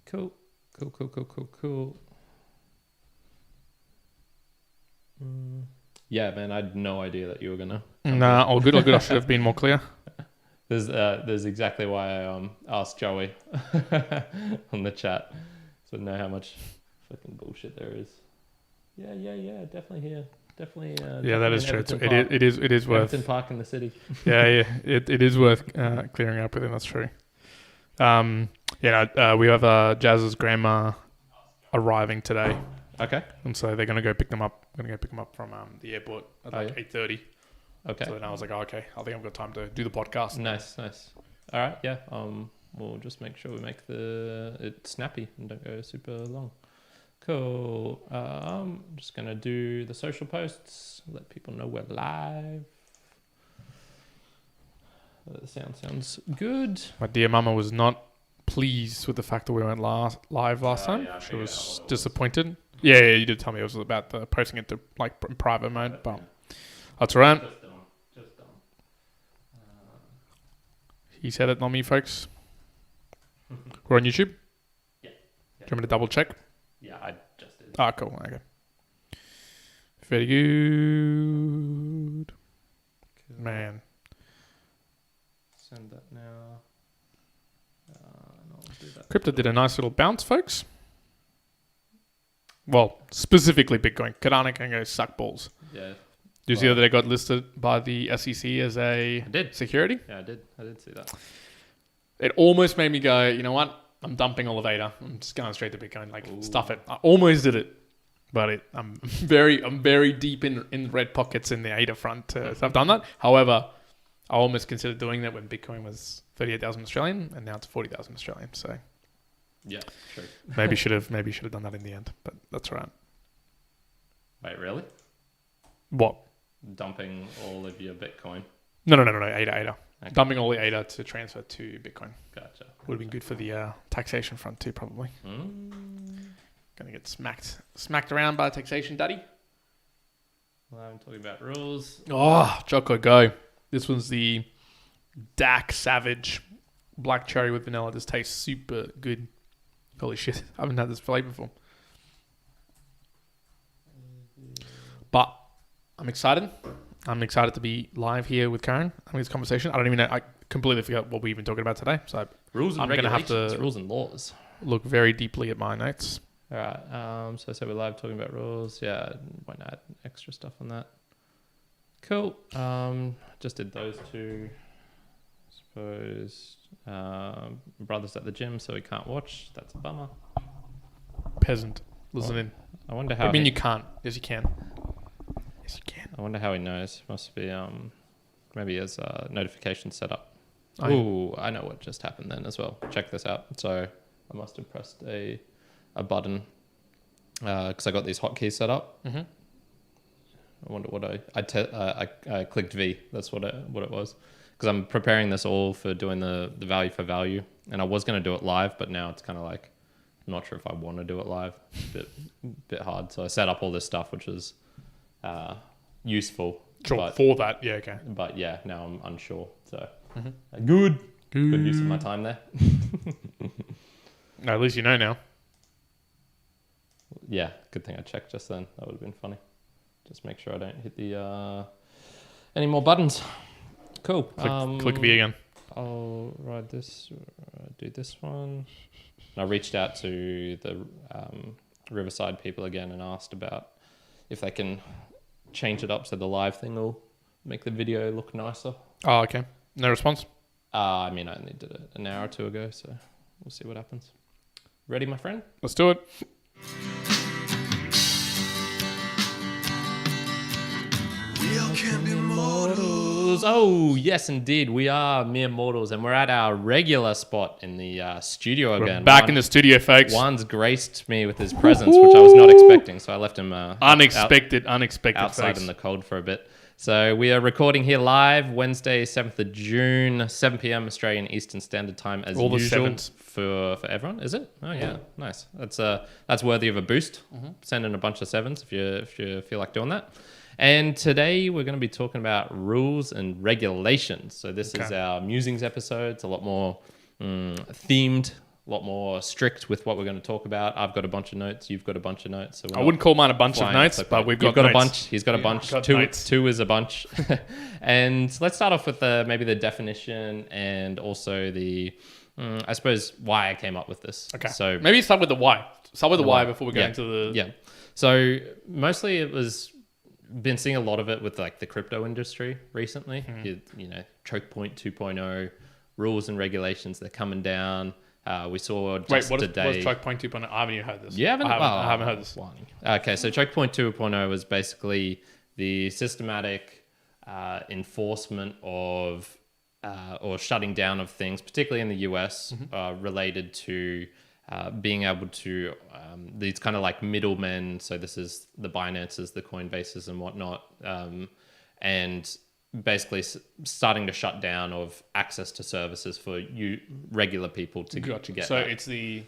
Cool. Yeah, man, I had no idea that you were gonna. Nah, all good. I should have been more clear. There's exactly why I asked Joey on the chat, so I know how much fucking bullshit there is. Yeah, definitely here. Definitely. Yeah, that is true. It is worth. Everton Park in the city. Yeah. It is worth clearing up with him. That's true. We have Jazz's grandma arriving today. Okay. And so they're gonna go pick them up. I'm gonna go pick them up from the airport at 8:30. Okay. So then I was like, okay, I think I've got time to do the podcast. Nice. All right. Yeah. We'll just make sure we make it snappy and don't go super long. Cool. I'm just gonna do the social posts. Let people know we're live. The sound sounds good. My dear mama was not pleased with the fact that we went live last time. Yeah, she was disappointed. Yeah, you did tell me it was about the posting it to like in private mode, but that's all right. Just done. He said it, not me, folks. We're on YouTube. Yeah. Do you want me to double check? Yeah, I just did. Ah, cool. Okay. Very good. Cool. Man. Send that now. I'll do that. Crypto did a nice little bounce, folks. Well, specifically Bitcoin. Cardano can go suck balls. Yeah. Do you see that they got listed by the SEC as a security? Yeah, I did see that. It almost made me go, you know what? I'm dumping all of ADA. I'm just going straight to Bitcoin. Like, stuff it. I almost did it. But I'm very deep in red pockets in the ADA front. So I've done that. However, I almost considered doing that when Bitcoin was 38,000 Australian, and now it's 40,000 Australian. So yeah, true. maybe should have done that in the end, but that's all right. Wait, really? What? Dumping all of your Bitcoin? No. ADA. Okay. Dumping all the ADA to transfer to Bitcoin. Gotcha. Would have been good for the taxation front too, probably. Gonna get smacked around by taxation, daddy. Well, I'm talking about rules. Oh, Choco Go. This one's the Dak Savage Black Cherry with vanilla. This tastes super good. Holy shit. I haven't had this flavor before. But I'm excited. I'm excited to be live here with Kyrin having this conversation. I don't even know. I completely forgot what we've been talking about today. So Rules and I'm going to have to rules and laws. Look very deeply at my notes. All right. So I said we're live talking about rules. Yeah. Why not add extra stuff on that? Cool. Just did those two. I suppose brother's at the gym, so he can't watch. That's a bummer. Peasant. Listen in. I wonder how. I mean, you can't. Yes, you can. Yes, you can. I wonder how he knows. Must be maybe he has notifications set up. Oh, Ooh, I know what just happened then as well. Check this out. So I must have pressed a button because I got these hotkeys set up. Mm-hmm. I wonder what I clicked V. That's what it was. Because I'm preparing this all for doing the value for value, and I was going to do it live, but now it's kind of like I'm not sure if I want to do it live. Bit hard. So I set up all this stuff, which is useful. Sure, for that, yeah, okay. But yeah, now I'm unsure. So good use of my time there. No, at least you know now. Yeah, good thing I checked just then. That would have been funny. Just make sure I don't hit the any more buttons. Cool. Click V again. I'll ride this. Do this one. And I reached out to the Riverside people again and asked about if they can change it up so the live thing will make the video look nicer. Oh, okay. No response? I mean, I only did it an hour or two ago, so we'll see what happens. Ready, my friend? Let's do it. We all can be mortals. Oh, yes, indeed. We are mere mortals, and we're at our regular spot in the studio again. We're back in the studio, folks. Juan's graced me with his presence, which I was not expecting, so I left him unexpected outside folks. in the cold for a bit. So we are recording here live Wednesday, 7th of June, 7 p.m. Australian Eastern Standard Time as All the usual sevens. for everyone. Is it? Oh yeah, nice. That's worthy of a boost. Send in a bunch of sevens if you feel like doing that. And today we're going to be talking about rules and regulations. So this is our musings episode. It's a lot more themed lot more strict with what we're going to talk about. I've got a bunch of notes. You've got a bunch of notes. So I wouldn't call mine a bunch of notes, but we've got a notes. bunch. He's got a bunch. Two is a bunch. And let's start off with maybe the definition and also I suppose why I came up with this. Okay. So maybe start with the why. Start with the why before we go into the... Yeah. So mostly it was... Been seeing a lot of it with like the crypto industry recently. You know, choke point 2.0, rules and regulations, they're coming down. We saw just today. What is choke point 2.0? I haven't even heard this. You haven't? I haven't heard this. Okay, so choke point 2.0 was basically the systematic enforcement of or shutting down of things, particularly in the US, related to being able to these kind of like middlemen. So this is the Binances, the Coinbases and whatnot. And basically starting to shut down of access to services for you regular people to get. So that. It's the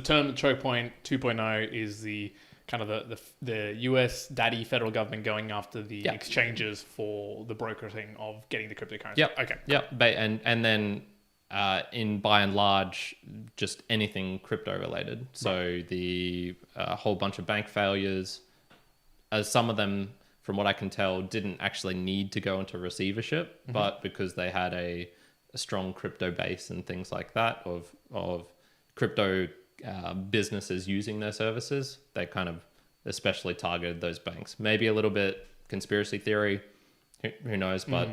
term choke point 2.0 is the kind of the US daddy federal government going after the exchanges for the brokering of getting the cryptocurrency. Yep. Okay. Yep. And then in by and large, just anything crypto related. So the whole bunch of bank failures, some of them, from what I can tell, didn't actually need to go into receivership, but because they had a strong crypto base and things like that of crypto businesses using their services, they kind of especially targeted those banks. Maybe a little bit conspiracy theory, who knows, but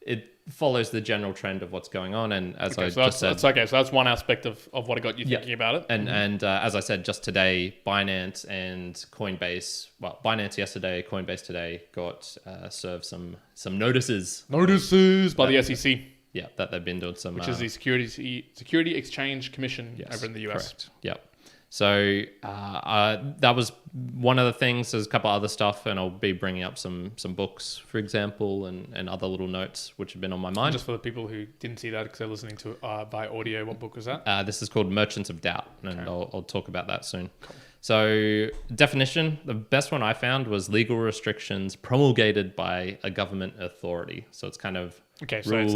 it follows the general trend of what's going on. And as I just said... So that's one aspect of what got you thinking about it. And as I said, just today, Binance and Coinbase... Well, Binance yesterday, Coinbase today got served some notices. Notices by the SEC. Yeah, that they've been doing some... Which is the Security Exchange Commission over in the US. Correct. Yep. So that was one of the things. There's a couple other stuff, and I'll be bringing up some books, for example, and other little notes which have been on my mind. Just for the people who didn't see that because they're listening to it by audio, what book was that? This is called Merchants of Doubt, and I'll talk about that soon. Cool. So definition, the best one I found was legal restrictions promulgated by a government authority. So it's kind of so it's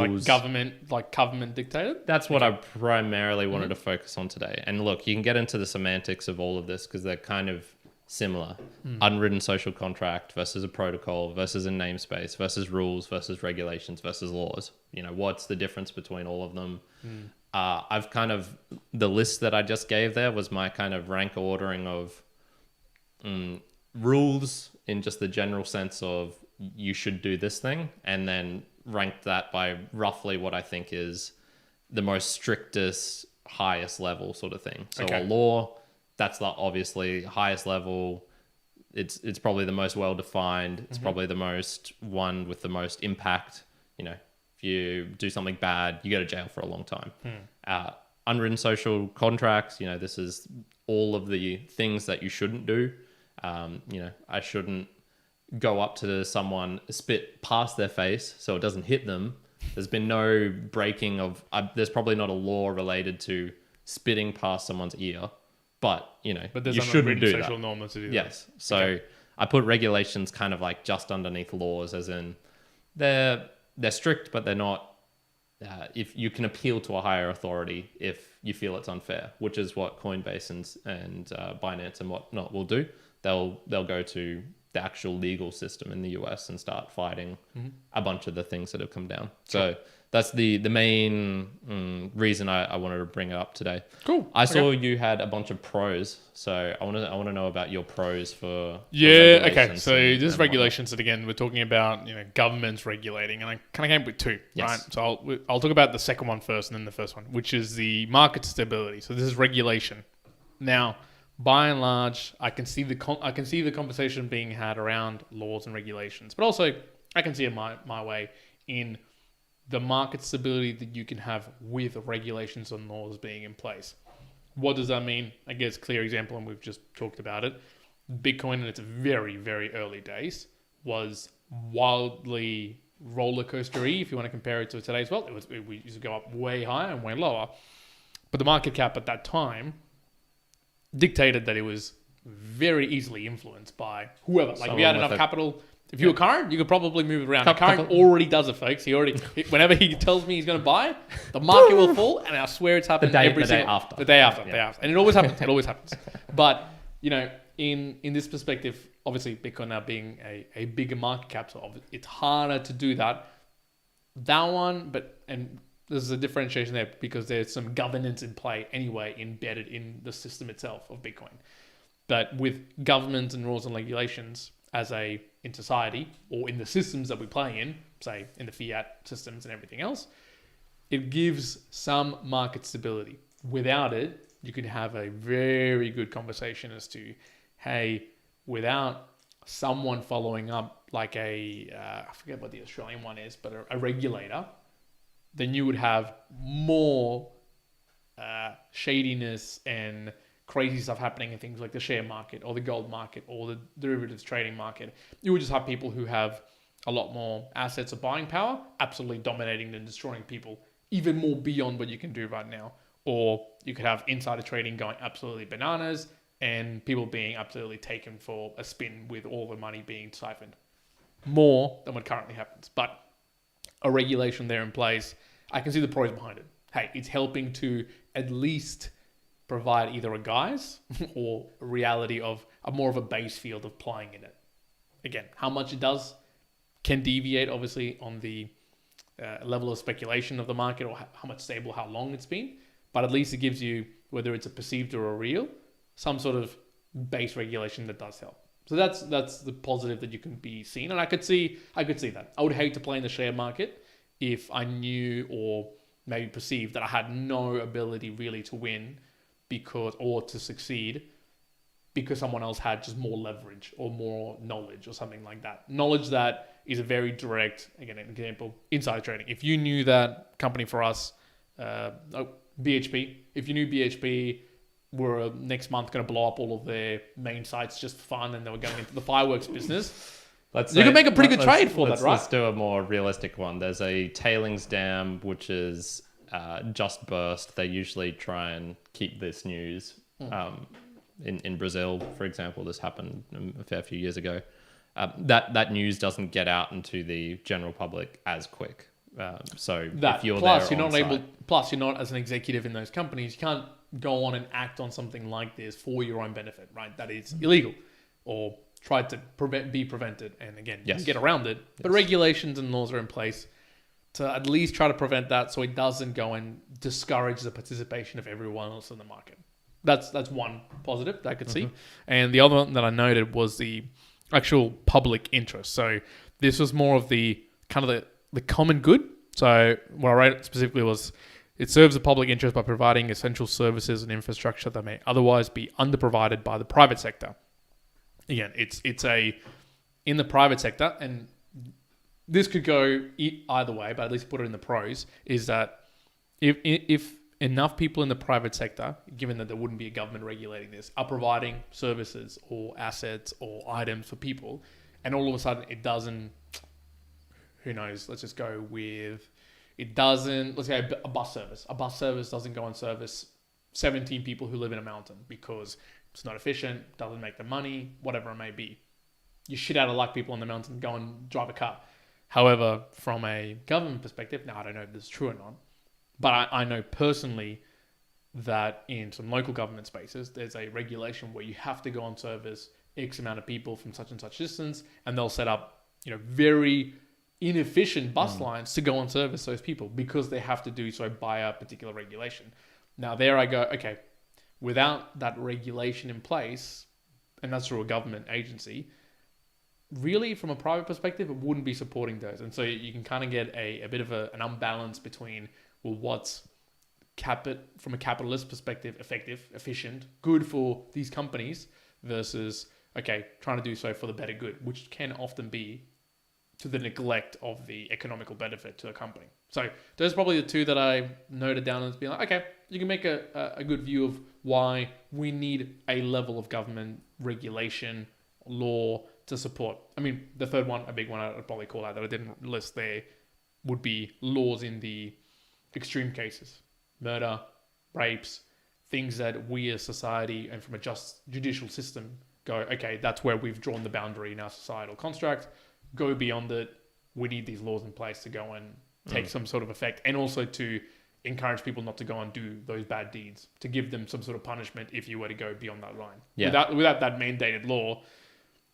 like government dictated? That's what I primarily wanted to focus on today. And look, you can get into the semantics of all of this because they're kind of similar. Unwritten social contract versus a protocol versus a namespace versus rules versus regulations versus laws. You know, what's the difference between all of them? I've kind of, the list that I just gave there was my kind of rank ordering of rules in just the general sense of you should do this thing, and then ranked that by roughly what I think is the most strictest, highest level sort of thing. So a law, that's the obviously highest level. It's probably the most well-defined. It's probably the most one with the most impact. You know, if you do something bad, you go to jail for a long time. Unwritten social contracts, you know, this is all of the things that you shouldn't do. You know, I shouldn't go up to someone, spit past their face so it doesn't hit them. There's been no breaking of... there's probably not a law related to spitting past someone's ear, but, you know, you shouldn't do that. Social norms to do that. Yes. So I put regulations kind of like just underneath laws, as in they're strict, but they're not... if you can appeal to a higher authority if you feel it's unfair, which is what Coinbase and Binance and whatnot will do. They'll go to the actual legal system in the US and start fighting a bunch of the things that have come down. So that's the main reason I wanted to bring it up today. Cool. I saw you had a bunch of pros, so I want to know about your pros for okay. So this regulations that again we're talking about, you know, governments regulating, and I kind of came with two, right? So I'll talk about the second one first, and then the first one, which is the market stability. So this is regulation. Now, by and large, I can see the conversation being had around laws and regulations, but also I can see it my way in the market stability that you can have with regulations and laws being in place. What does that mean? I guess clear example, and we've just talked about it. Bitcoin in its very, very early days was wildly roller coaster-y, if you want to compare it to today's world. We used to go up way higher and way lower. But the market cap at that time dictated that it was very easily influenced by whoever. Like, we had enough capital If you were Kyrin, you could probably move it around. Couple- Kyrin already does it, folks. Whenever he tells me he's going to buy, the market will fall, and I swear it's happened The day The day after. And it always happens. It always happens. But, in this perspective, obviously Bitcoin now being a bigger market cap, so it's harder to do that. That one, and there's a differentiation there because there's some governance in play anyway, embedded in the system itself of Bitcoin. But with governments and rules and regulations in society or in the systems that we play in, say in the fiat systems and everything else, it gives some market stability. Without it, you could have a very good conversation as to, hey, without someone following up like I forget what the Australian one is, but a regulator, then you would have more shadiness and crazy stuff happening in things like the share market or the gold market or the derivatives trading market. You would just have people who have a lot more assets or buying power, absolutely dominating and destroying people even more beyond what you can do right now. Or you could have insider trading going absolutely bananas and people being absolutely taken for a spin with all the money being siphoned. More than what currently happens. But a regulation there in place, I can see the pros behind it. Hey, it's helping to at least provide either a guise or a reality of more of a base field of playing in it. Again, how much it does can deviate obviously on the level of speculation of the market or how much stable, how long it's been. But at least it gives you, whether it's a perceived or a real, some sort of base regulation that does help. So that's the positive that you can be seen. And I could see that. I would hate to play in the share market if I knew or maybe perceived that I had no ability really to win or to succeed because someone else had just more leverage or more knowledge or something like that. Knowledge that is a very direct, again, an example, insider trading. If you knew that company for us, BHP, if you knew BHP were next month going to blow up all of their main sites just for fun and they were going into the fireworks business, you can make a pretty good trade for that, right? Let's do a more realistic one. There's a tailings dam which is just burst. They usually try and keep this news. In Brazil, for example, this happened a fair few years ago. That news doesn't get out into the general public as quick. So if you're plus there you're not site, able. Plus, you're not as an executive in those companies. You can't go on and act on something like this for your own benefit, right? That is illegal, or try to be prevented. And again, you can get around it. But regulations and laws are in place to at least try to prevent that, so it doesn't go and discourage the participation of everyone else in the market. That's one positive that I could see. And the other one that I noted was the actual public interest. So this was more of the kind of the common good. So what I wrote specifically was, it serves the public interest by providing essential services and infrastructure that may otherwise be underprovided by the private sector. Again, it's in the private sector, and this could go either way, but at least put it in the pros, is that if enough people in the private sector, given that there wouldn't be a government regulating this, are providing services or assets or items for people, and all of a sudden it doesn't, who knows, let's just go with, let's go a bus service. A bus service doesn't go and service 17 people who live in a mountain because it's not efficient, doesn't make the money, whatever it may be. You shit out of luck, people in the mountain go and drive a car. However, from a government perspective, now I don't know if this is true or not, but I know personally that in some local government spaces, there's a regulation where you have to go and service X amount of people from such and such distance, and they'll set up, very inefficient bus lines to go and service those people because they have to do so by a particular regulation. Now there I go, okay, without that regulation in place, and that's through a government agency, really from a private perspective, it wouldn't be supporting those. And so you can kind of get a bit of an unbalance between, well, what's from a capitalist perspective, effective, efficient, good for these companies versus, okay, trying to do so for the better good, which can often be to the neglect of the economical benefit to a company. So those are probably the two that I noted down as being like, okay, you can make a good view of why we need a level of government regulation, law to support. I mean, the third one, a big one I'd probably call out that I didn't list there, would be laws in the extreme cases. Murder, rapes, things that we as society and from a just judicial system go, okay, that's where we've drawn the boundary in our societal construct. go beyond it. We need these laws in place to go and take some sort of effect, and also to encourage people not to go and do those bad deeds, to give them some sort of punishment if you were to go beyond that line. Yeah. Without that mandated law,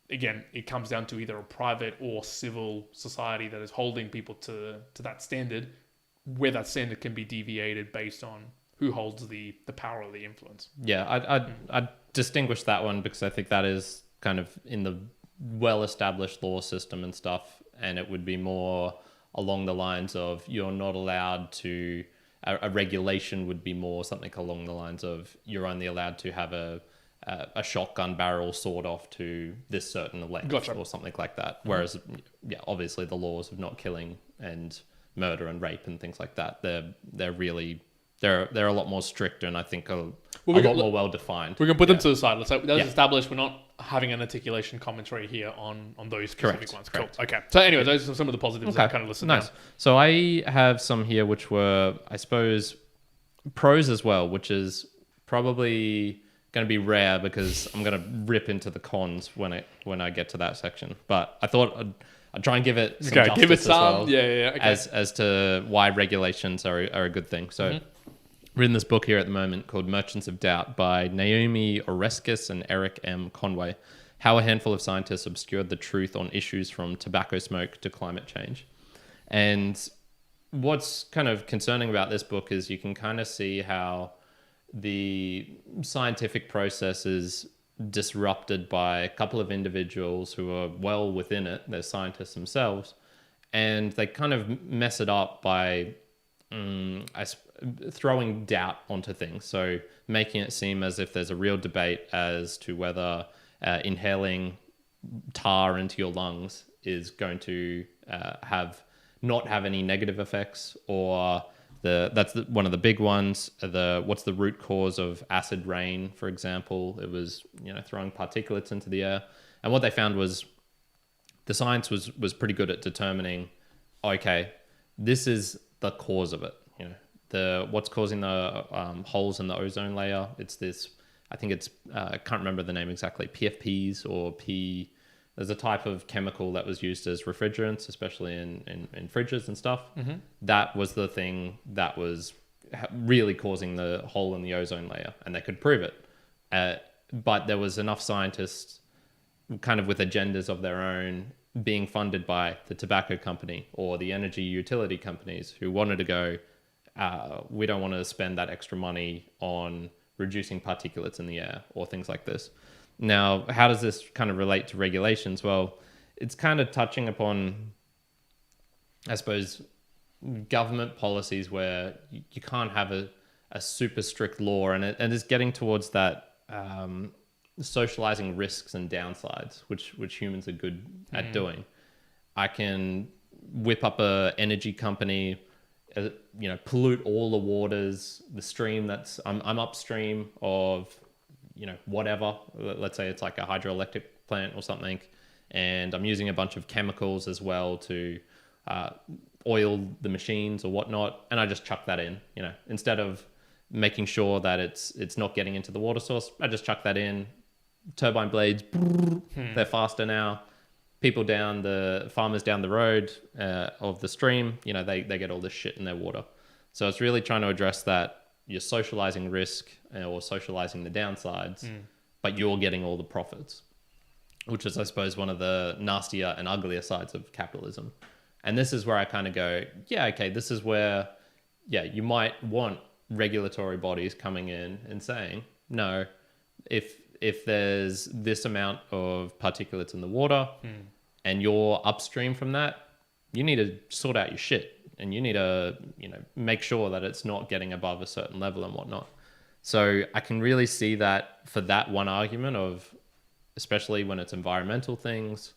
again, it comes down to either a private or civil society that is holding people to that standard, where that standard can be deviated based on who holds the power or the influence. Yeah, I'd distinguish that one because I think that is kind of in the well-established law system and stuff, and it would be more along the lines of you're not allowed to... A regulation would be more something along the lines of you're only allowed to have a shotgun barrel sawed off to this certain length or something like that. Whereas, yeah, obviously the laws of not killing and murder and rape and things like that, they're really... They're a lot more strict, and I think a lot more well defined. We can put them to the side. Let's establish we're not having an articulation commentary here on those specific ones. Correct. Cool. Okay. So anyway, those are some of the positives that I kind of listed. Nice. Down. So I have some here which were, I suppose, pros as well, which is probably going to be rare because I'm going to rip into the cons when I get to that section. But I thought I'd try and give it some justice give it some. as well, Okay. as to why regulations are a good thing. So. Reading this book here at the moment called Merchants of Doubt by Naomi Oreskes and Eric M. Conway, How a Handful of Scientists Obscured the Truth on Issues from Tobacco Smoke to Climate Change. And what's kind of concerning about this book is you can kind of see how the scientific process is disrupted by a couple of individuals who are well within it, they're scientists themselves, and they kind of mess it up by throwing doubt onto things. So making it seem as if there's a real debate as to whether inhaling tar into your lungs is going to not have any negative effects, or that's one of the big ones. What's the root cause of acid rain, for example? It was throwing particulates into the air, and what they found was the science was pretty good at determining, okay, this is the cause of it. What's causing the holes in the ozone layer. It's this, I think it's, I can't remember the name exactly, PFPs or P. There's a type of chemical that was used as refrigerants, especially in fridges and stuff. Mm-hmm. That was the thing that was really causing the hole in the ozone layer, and they could prove it. But there was enough scientists kind of with agendas of their own being funded by the tobacco company or the energy utility companies who wanted to go, we don't want to spend that extra money on reducing particulates in the air or things like this. Now, how does this kind of relate to regulations? Well, it's kind of touching upon, I suppose, government policies where you can't have a super strict law, and it's getting towards that socializing risks and downsides, which humans are good at doing. I can whip up a energy company, pollute all the waters, the stream that's I'm upstream of, whatever. Let's say it's like a hydroelectric plant or something, and I'm using a bunch of chemicals as well to oil the machines or whatnot, and I just chuck that in. Instead of making sure that it's not getting into the water source, I just chuck that in. Turbine blades, they're faster now. Farmers down the road of the stream, they get all this shit in their water. So it's really trying to address that you're socializing risk or socializing the downsides, but you're getting all the profits, which is, I suppose, one of the nastier and uglier sides of capitalism. And this is where I kind of go, yeah, okay, this is where, you might want regulatory bodies coming in and saying, no, if there's this amount of particulates in the water and you're upstream from that, you need to sort out your shit, and you need to, make sure that it's not getting above a certain level and whatnot. So I can really see that for that one argument of, especially when it's environmental things,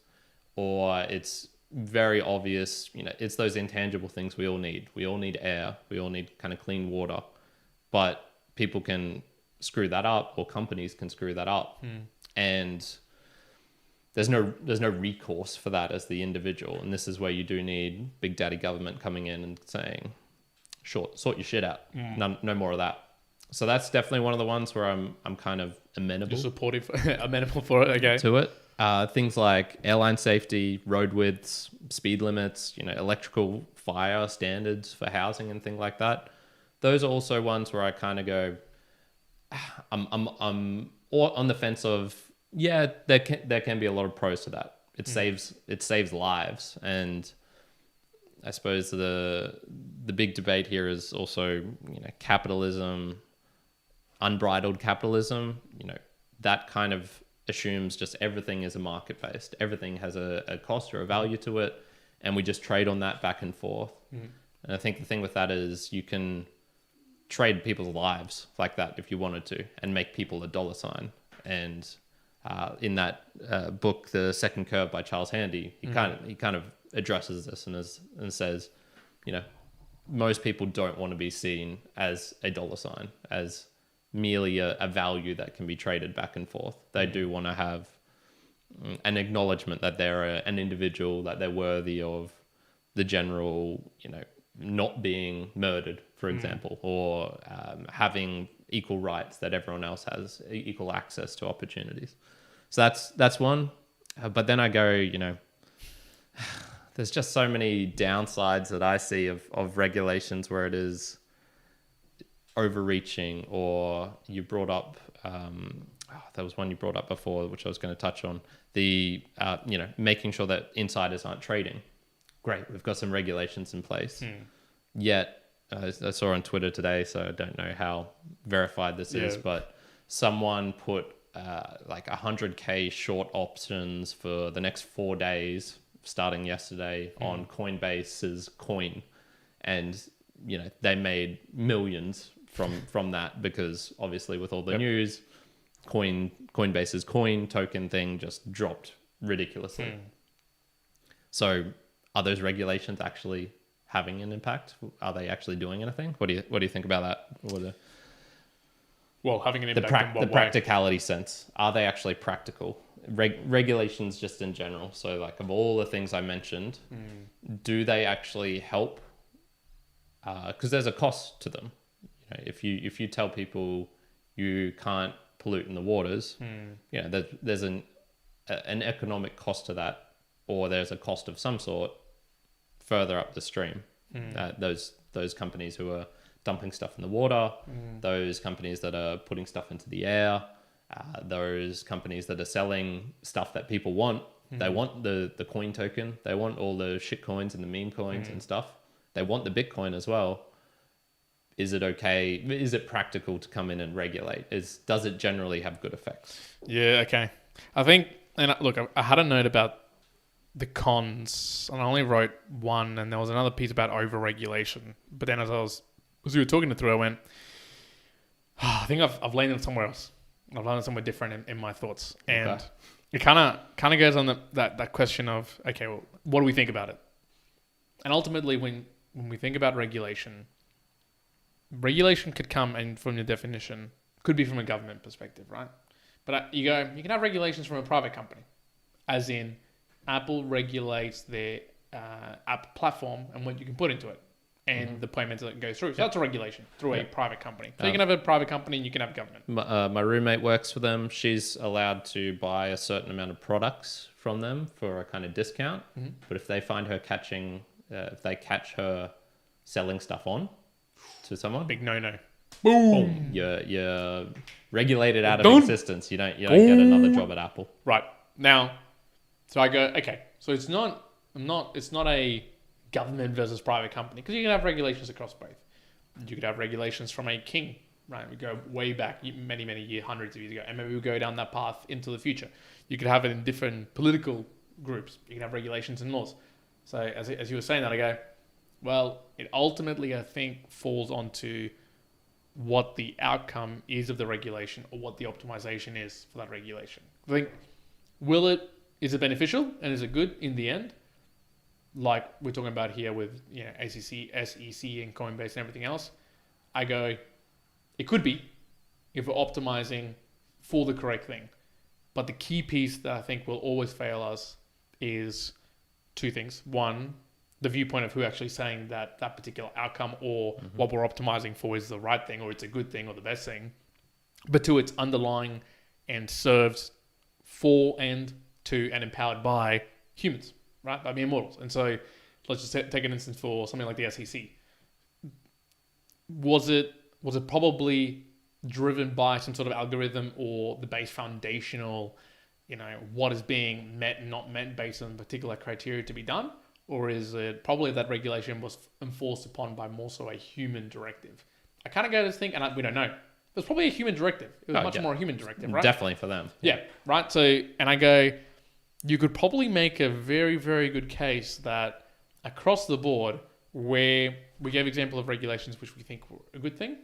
or it's very obvious, it's those intangible things we all need. We all need air. We all need kind of clean water, but people can screw that up, or companies can screw that up, and there's no recourse for that as the individual. And this is where you do need big daddy government coming in and saying, sort your shit out. No more of that. So that's definitely one of the ones where I'm kind of amenable. You're supportive, amenable for it, okay. To it. Things like airline safety, road widths, speed limits, electrical fire standards for housing and things like that. Those are also ones where I kind of go, I'm on the fence of, yeah, there can be a lot of pros to that. It saves lives, and I suppose the big debate here is also capitalism, unbridled capitalism. That kind of assumes just everything is a market based. Everything has a cost or a value to it, and we just trade on that back and forth. And I think the thing with that is you can trade people's lives like that if you wanted to, and make people a dollar sign. And in that book, The Second Curve by Charles Handy, he kind of addresses this and says, most people don't want to be seen as a dollar sign, as merely a value that can be traded back and forth. They do want to have an acknowledgement that they're an individual, that they're worthy of the general, not being murdered, for example, or having equal rights that everyone else has, equal access to opportunities. So that's one. But then I go, there's just so many downsides that I see of regulations where it is overreaching, or you brought up, there was one you brought up before, which I was going to touch on, the, making sure that insiders aren't trading. Great, we've got some regulations in place. Yet, I saw on Twitter today, so I don't know how verified this is, but someone put like 100K short options for the next 4 days, starting yesterday, on Coinbase's coin. And, they made millions from that, because obviously with all the news, Coinbase's coin token thing just dropped ridiculously. So are those regulations actually having an impact? Are they actually doing anything? What do you think about that? Well, having an impact in what the way? practicality sense. Are they actually practical? Regulations just in general. So like of all the things I mentioned, do they actually help? Because there's a cost to them. If you tell people you can't pollute in the waters, there's an economic cost to that, or there's a cost of some sort further up the stream. Those companies who are dumping stuff in the water, those companies that are putting stuff into the air, those companies that are selling stuff that people want. They want the coin token. They want all the shit coins and the meme coins and stuff. They want the Bitcoin as well. Is it okay? Is it practical to come in and regulate? Does it generally have good effects? Yeah, okay. I think, and look, I had a note about the cons, and I only wrote one, and there was another piece about over-regulation. But then as you were talking it through, I went, I think I've landed somewhere else. I've landed somewhere different in my thoughts. And it kind of goes on that question of, okay, well, what do we think about it? And ultimately, when we think about regulation could come, and from the definition, could be from a government perspective, right? But you can have regulations from a private company, as in Apple regulates their app platform and what you can put into it, and the payments that go through. So that's a regulation through a private company. So you can have a private company and you can have government. My roommate works for them. She's allowed to buy a certain amount of products from them for a kind of discount. But if they find her if they catch her selling stuff on to someone, Big no-no. boom, you're regulated out of existence. You don't get another job at Apple. Right. Now, so I go, okay, so it's not a government versus private company, because you can have regulations across both. You could have regulations from a king, right? We go way back, many, many years, hundreds of years ago, and maybe we go down that path into the future. You could have it in different political groups. You can have regulations and laws. So as you were saying that, I go, well, it ultimately, I think, falls onto what the outcome is of the regulation, or what the optimization is for that regulation. I think, is it beneficial and is it good in the end? Like we're talking about here with ACC, SEC, and Coinbase and everything else. I go, it could be if we're optimizing for the correct thing. But the key piece that I think will always fail us is two things. One, the viewpoint of who actually saying that particular outcome or what we're optimizing for is the right thing, or it's a good thing, or the best thing. But two, it's underlying and serves for and to and empowered by humans, right? By mere mortals. And so let's just take an instance for something like the SEC. Was it probably driven by some sort of algorithm or the base foundational, what is being met and not met based on particular criteria to be done? Or is it probably that regulation was enforced upon by more so a human directive? I kind of go to this thing, and we don't know. It was probably a human directive. It was much more a human directive, right? Definitely for them. Yeah, right? So, and I go, you could probably make a very, very good case that across the board, where we gave example of regulations which we think were a good thing,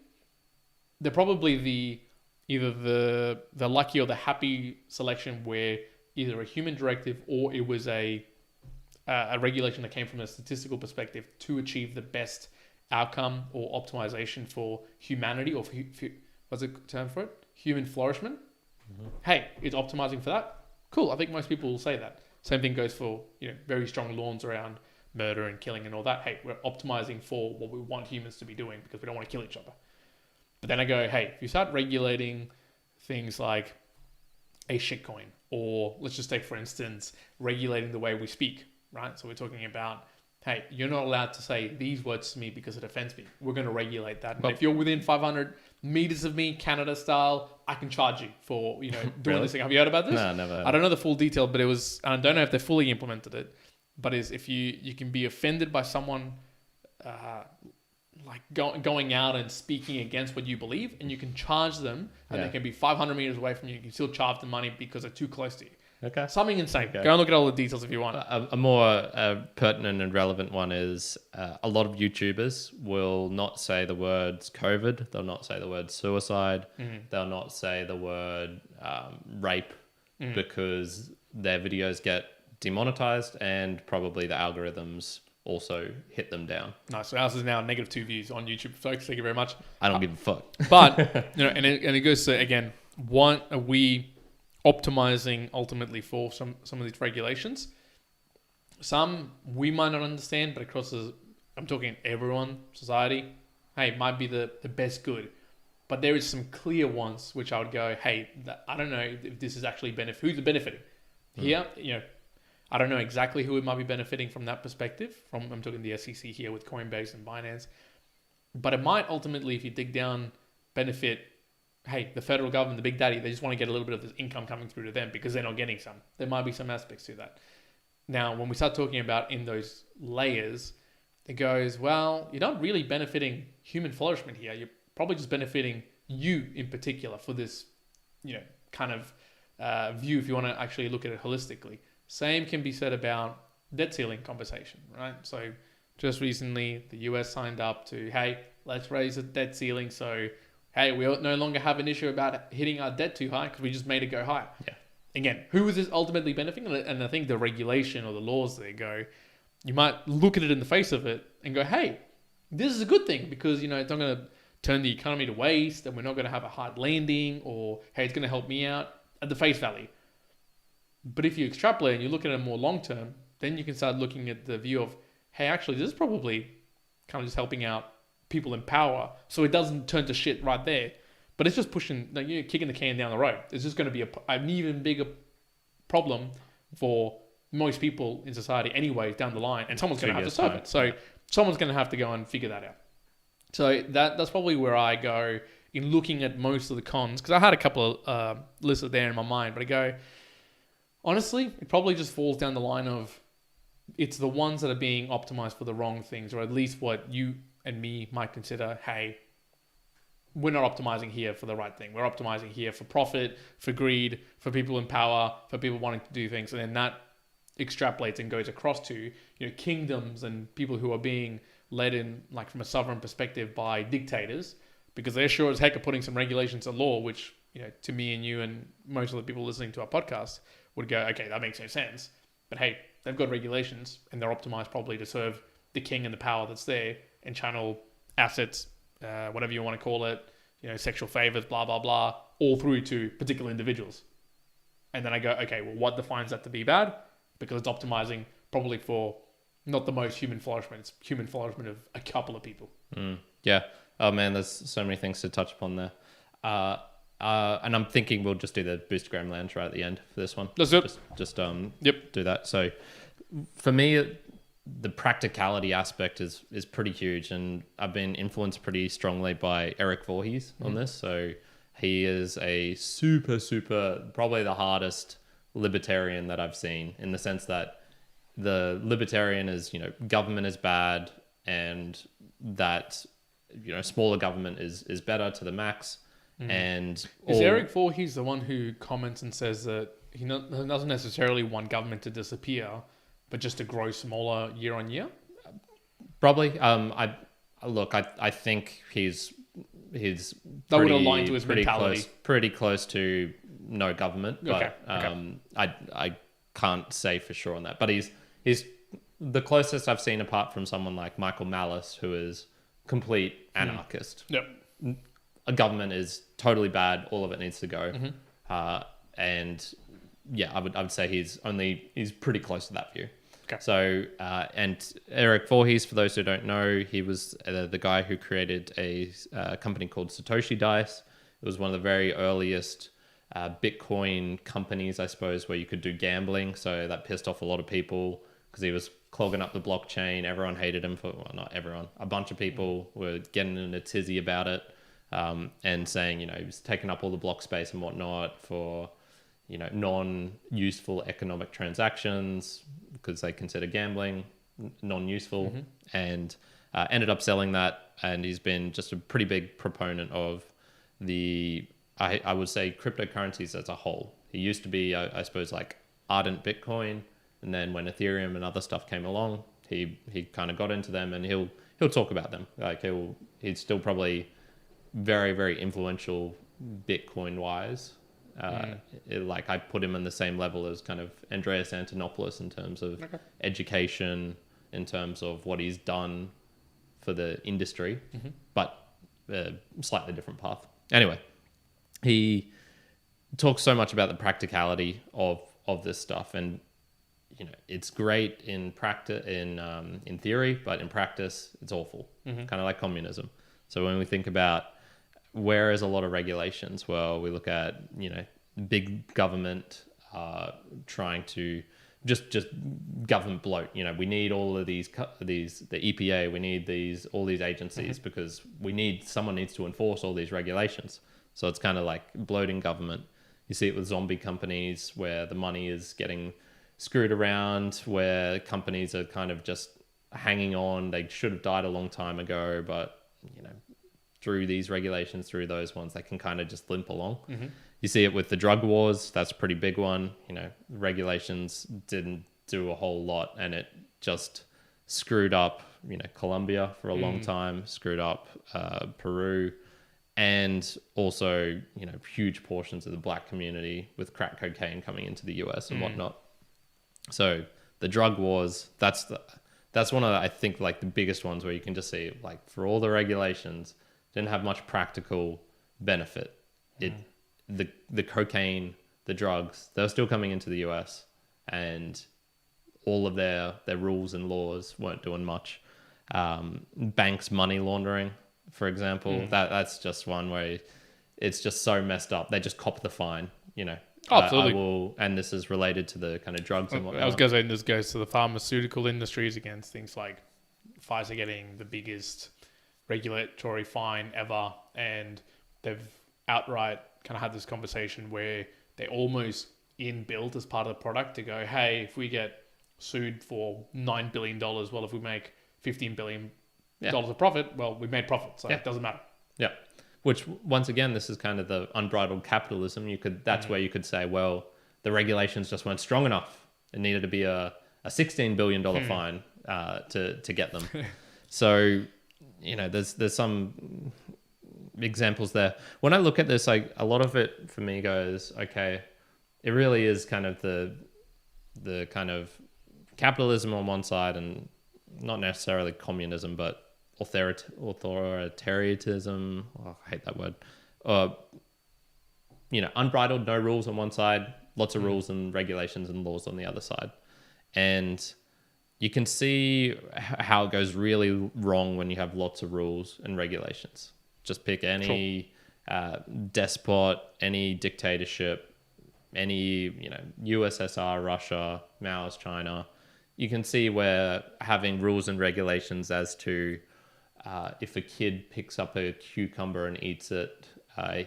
they're probably either the lucky or the happy selection where either a human directive or it was a regulation that came from a statistical perspective to achieve the best outcome or optimization for humanity, or what's the term for it? Human flourishment. Mm-hmm. Hey, it's optimizing for that. Cool. I think most people will say that. Same thing goes for very strong laws around murder and killing and all that. Hey, we're optimizing for what we want humans to be doing because we don't want to kill each other. But then I go, hey, if you start regulating things like a shitcoin, or let's just take, for instance, regulating the way we speak, right? So we're talking about, hey, you're not allowed to say these words to me because it offends me. We're going to regulate that. And if you're within 500 meters of me, Canada style, I can charge you for, doing Really? this thing. Have you heard about this? No, never. I don't know the full detail, but it was, and I don't know if they fully implemented it, but is if you can be offended by someone like going out and speaking against what you believe, and you can charge them, and they can be 500 meters away from you. You can still charge them money because they're too close to you. Okay. Something insane. Okay. Go and look at all the details if you want. A more pertinent and relevant one is a lot of YouTubers will not say the words COVID. They'll not say the word suicide. Mm-hmm. They'll not say the word rape because their videos get demonetized and probably the algorithms also hit them down. Nice. So ours is now -2 views on YouTube, folks. Thank you very much. I don't give a fuck. But, and it goes to, again, what are we optimizing ultimately for some of these regulations? Some we might not understand, but across I'm talking everyone, society, hey, it might be the best good. But there is some clear ones which I would go, hey, I don't know if this is actually who's benefiting. Here, I don't know exactly who it might be benefiting from that perspective. I'm talking the SEC here with Coinbase and Binance. But it might ultimately, if you dig down, benefit, hey, the federal government, the big daddy, they just want to get a little bit of this income coming through to them because they're not getting some. There might be some aspects to that. Now, when we start talking about in those layers, it goes, well, you're not really benefiting human flourishment here. You're probably just benefiting you in particular for this, kind of view if you want to actually look at it holistically. Same can be said about debt ceiling conversation, right? So just recently, the US signed up to, hey, let's raise the debt ceiling. So, hey, we no longer have an issue about hitting our debt too high because we just made it go higher. Yeah. Again, who is this ultimately benefiting? And I think the regulation or the laws there go, you might look at it in the face of it and go, hey, this is a good thing because, it's not going to turn the economy to waste and we're not going to have a hard landing, or, hey, it's going to help me out at the face value. But if you extrapolate and you look at it more long term, then you can start looking at the view of, hey, actually, this is probably kind of just helping out people in power, so it doesn't turn to shit right there. But it's just pushing, kicking the can down the road. It's just going to be an even bigger problem for most people in society anyways down the line, and someone's going to have to solve it. So someone's going to have to go and figure that out. So that's probably where I go in looking at most of the cons, because I had a couple of listed there in my mind, but I go, honestly, it probably just falls down the line of it's the ones that are being optimized for the wrong things, or at least what you and me might consider, hey, we're not optimizing here for the right thing. We're optimizing here for profit, for greed, for people in power, for people wanting to do things. And then that extrapolates and goes across to, kingdoms and people who are being led in, like from a sovereign perspective, by dictators, because they're sure as heck are putting some regulations and law, which, to me and you and most of the people listening to our podcast would go, okay, that makes no sense. But hey, they've got regulations and they're optimized probably to serve the king and the power that's there and channel assets, whatever you want to call it, sexual favors, blah, blah, blah, all through to particular individuals. And then I go, okay, well, what defines that to be bad? Because it's optimizing probably for not the most human flourishment. It's human flourishment of a couple of people. Yeah. Oh man, there's so many things to touch upon there. And I'm thinking we'll just do the Boostagram Lounge right at the end for this one. Let's do it. Just Yep. do that. So for me, the practicality aspect is pretty huge, and I've been influenced pretty strongly by Eric Voorhees on this. So he is a super, probably the hardest libertarian that I've seen, in the sense that the libertarian is, government is bad, and that, smaller government is better to the max. And Is Eric Voorhees the one who comments and says that he doesn't necessarily want government to disappear, but just to grow smaller year on year? Probably. I think he's that would align to his mentality. Pretty close to no government, but Okay. I can't say for sure on that. But he's the closest I've seen, apart from someone like Michael Malice, who is complete anarchist. Yep. A government is totally bad. All of it needs to go. And yeah, I would say he's pretty close to that view. Okay. So, and Eric Voorhees, for those who don't know, he was the guy who created a company called Satoshi Dice. It was one of the very earliest Bitcoin companies, I suppose, where you could do gambling. So that pissed off a lot of people because he was clogging up the blockchain. Everyone hated him not everyone. A bunch of people were getting in a tizzy about it, and saying, he was taking up all the block space and whatnot for, non-useful economic transactions, because they consider gambling non-useful, and ended up selling that. And he's been just a pretty big proponent of I would say cryptocurrencies as a whole. He used to be, I suppose, like ardent Bitcoin, and then when Ethereum and other stuff came along, he kind of got into them, and he'll talk about them. Like he's still probably very, very influential Bitcoin wise. Like I put him in the same level as kind of Andreas Antonopoulos in terms of education, in terms of what he's done for the industry, but slightly different path. Anyway, he talks so much about the practicality of this stuff, and it's great in practice, in theory, but in practice it's awful. Kind of like communism. So when we think about where is a lot of regulations, well, we look at big government trying to just government bloat. We need all of these the EPA, we need all these agencies because someone needs to enforce all these regulations. So it's kind of like bloating government. You see it with zombie companies where the money is getting screwed around, where companies are kind of just hanging on. They should have died a long time ago, but through these regulations, through those ones, they can kind of just limp along. You see it with the drug wars. That's a pretty big one. Regulations didn't do a whole lot, and it just screwed up, Colombia for a long time, screwed up Peru, and also, huge portions of the black community with crack cocaine coming into the US and whatnot. So the drug wars, that's one of the, I think, like the biggest ones where you can just see, like, for all the regulations, didn't have much practical benefit. The cocaine, the drugs, they're still coming into the US, and all of their rules and laws weren't doing much. Banks money laundering, for example, that's just one where it's just so messed up. They just cop the fine, Absolutely. And this is related to the kind of drugs and whatnot. I was going to say, this goes to the pharmaceutical industries against things like Pfizer getting the biggest regulatory fine ever, and they've outright kind of had this conversation where they almost inbuilt as part of the product to go, hey, if we get sued for $9 billion, well, if we make $15 billion of profit, well, we made profit, so it doesn't matter. Yeah. Which, once again, this is kind of the unbridled capitalism. That's where you could say, well, the regulations just weren't strong enough. It needed to be a $16 billion fine to get them. So, there's some examples there. When I look at this, like, a lot of it for me goes, okay, it really is kind of the kind of capitalism on one side, and not necessarily communism, but authoritarianism. Oh, I hate that word. Unbridled, no rules on one side, lots of rules and regulations and laws on the other side. And you can see how it goes really wrong when you have lots of rules and regulations. Just pick any despot, any dictatorship, any, USSR, Russia, Mao's China, you can see where having rules and regulations as to if a kid picks up a cucumber and eats it,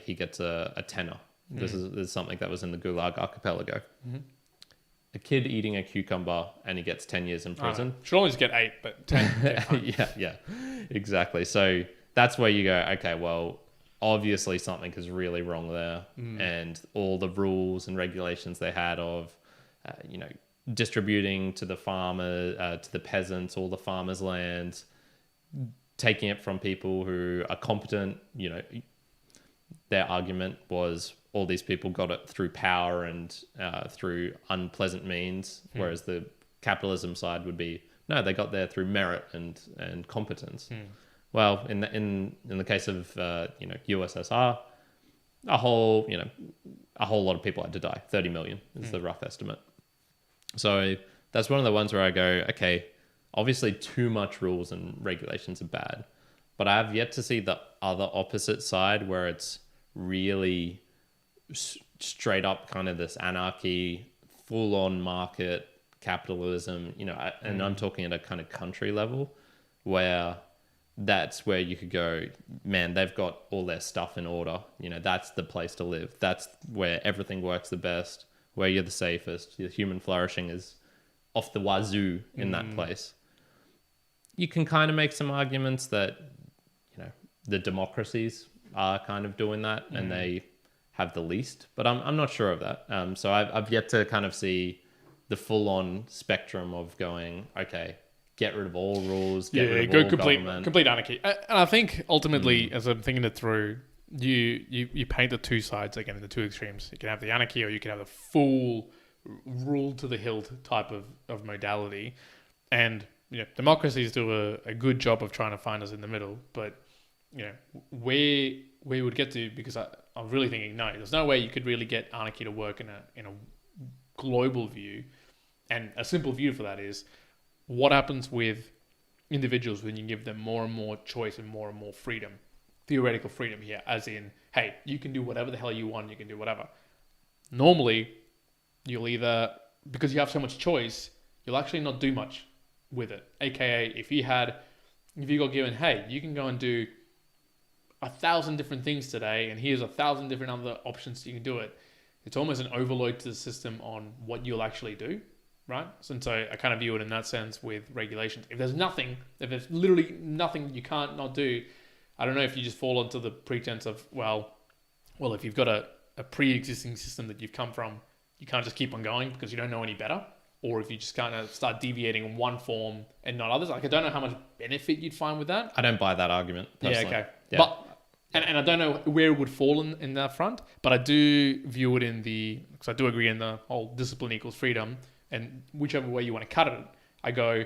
he gets a tenner. This is something that was in the Gulag Archipelago. A kid eating a cucumber and he gets 10 years in prison. Should always get 8, but 10. Yeah, exactly. So that's where you go, okay, well, obviously something is really wrong there. And all the rules and regulations they had of, distributing to the farmer, to the peasants, all the farmers' lands, taking it from people who are competent, their argument was all these people got it through power and through unpleasant means, whereas the capitalism side would be, no, they got there through merit and competence. Well, in the case of USSR, a whole lot of people had to die. 30 million is the rough estimate. So that's one of the ones where I go, okay, obviously too much rules and regulations are bad, but I have yet to see the other opposite side where it's really straight up kind of this anarchy, full on market capitalism, and I'm talking at a kind of country level where that's where you could go, man, they've got all their stuff in order. That's the place to live. That's where everything works the best, where you're the safest. Your human flourishing is off the wazoo in that place. You can kind of make some arguments that, the democracies are kind of doing that and they have the least, but I'm not sure of that. So I've yet to kind of see the full on spectrum of going, okay, get rid of all rules, get rid of all government. Complete anarchy. And I think ultimately, as I'm thinking it through, you paint the two sides again in the two extremes. You can have the anarchy, or you can have the full rule to the hilt type of modality. And democracies do a good job of trying to find us in the middle. But where we would get to, because I'm really thinking, no, there's no way you could really get anarchy to work in a global view. And a simple view for that is, what happens with individuals when you give them more and more choice and more freedom, theoretical freedom here, as in, hey, you can do whatever the hell you want, you can do whatever. Normally, you'll either, because you have so much choice, you'll actually not do much with it. AKA, if you got given, hey, you can go and do 1,000 different things today, and here's 1,000 different other options you can do it. It's almost an overload to the system on what you'll actually do. Right? So I kind of view it in that sense with regulations. If there's literally nothing you can't not do, I don't know if you just fall onto the pretense of, well, if you've got a pre-existing system that you've come from, you can't just keep on going because you don't know any better. Or if you just kind of start deviating in one form and not others. Like, I don't know how much benefit you'd find with that. I don't buy that argument personally. Yeah, okay. Yeah. But, and I don't know where it would fall in that front, but I do view it because I do agree in the whole discipline equals freedom. And whichever way you want to cut it, I go,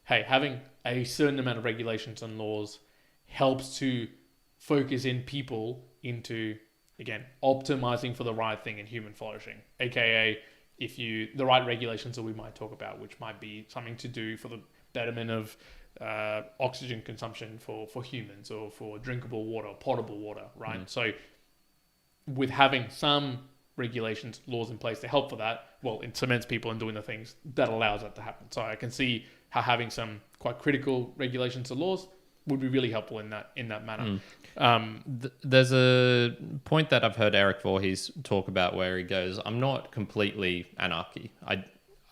hey, having a certain amount of regulations and laws helps to focus in people into, again, optimizing for the right thing in human flourishing. AKA, the right regulations that we might talk about, which might be something to do for the betterment of oxygen consumption for humans, or for drinkable water, potable water, right? So with having some regulations, laws in place to help for that, well, it cements people in doing the things that allows that to happen. So I can see how having some quite critical regulations and laws would be really helpful in that manner. There's a point that I've heard Eric Voorhees talk about where he goes, I'm not completely anarchy.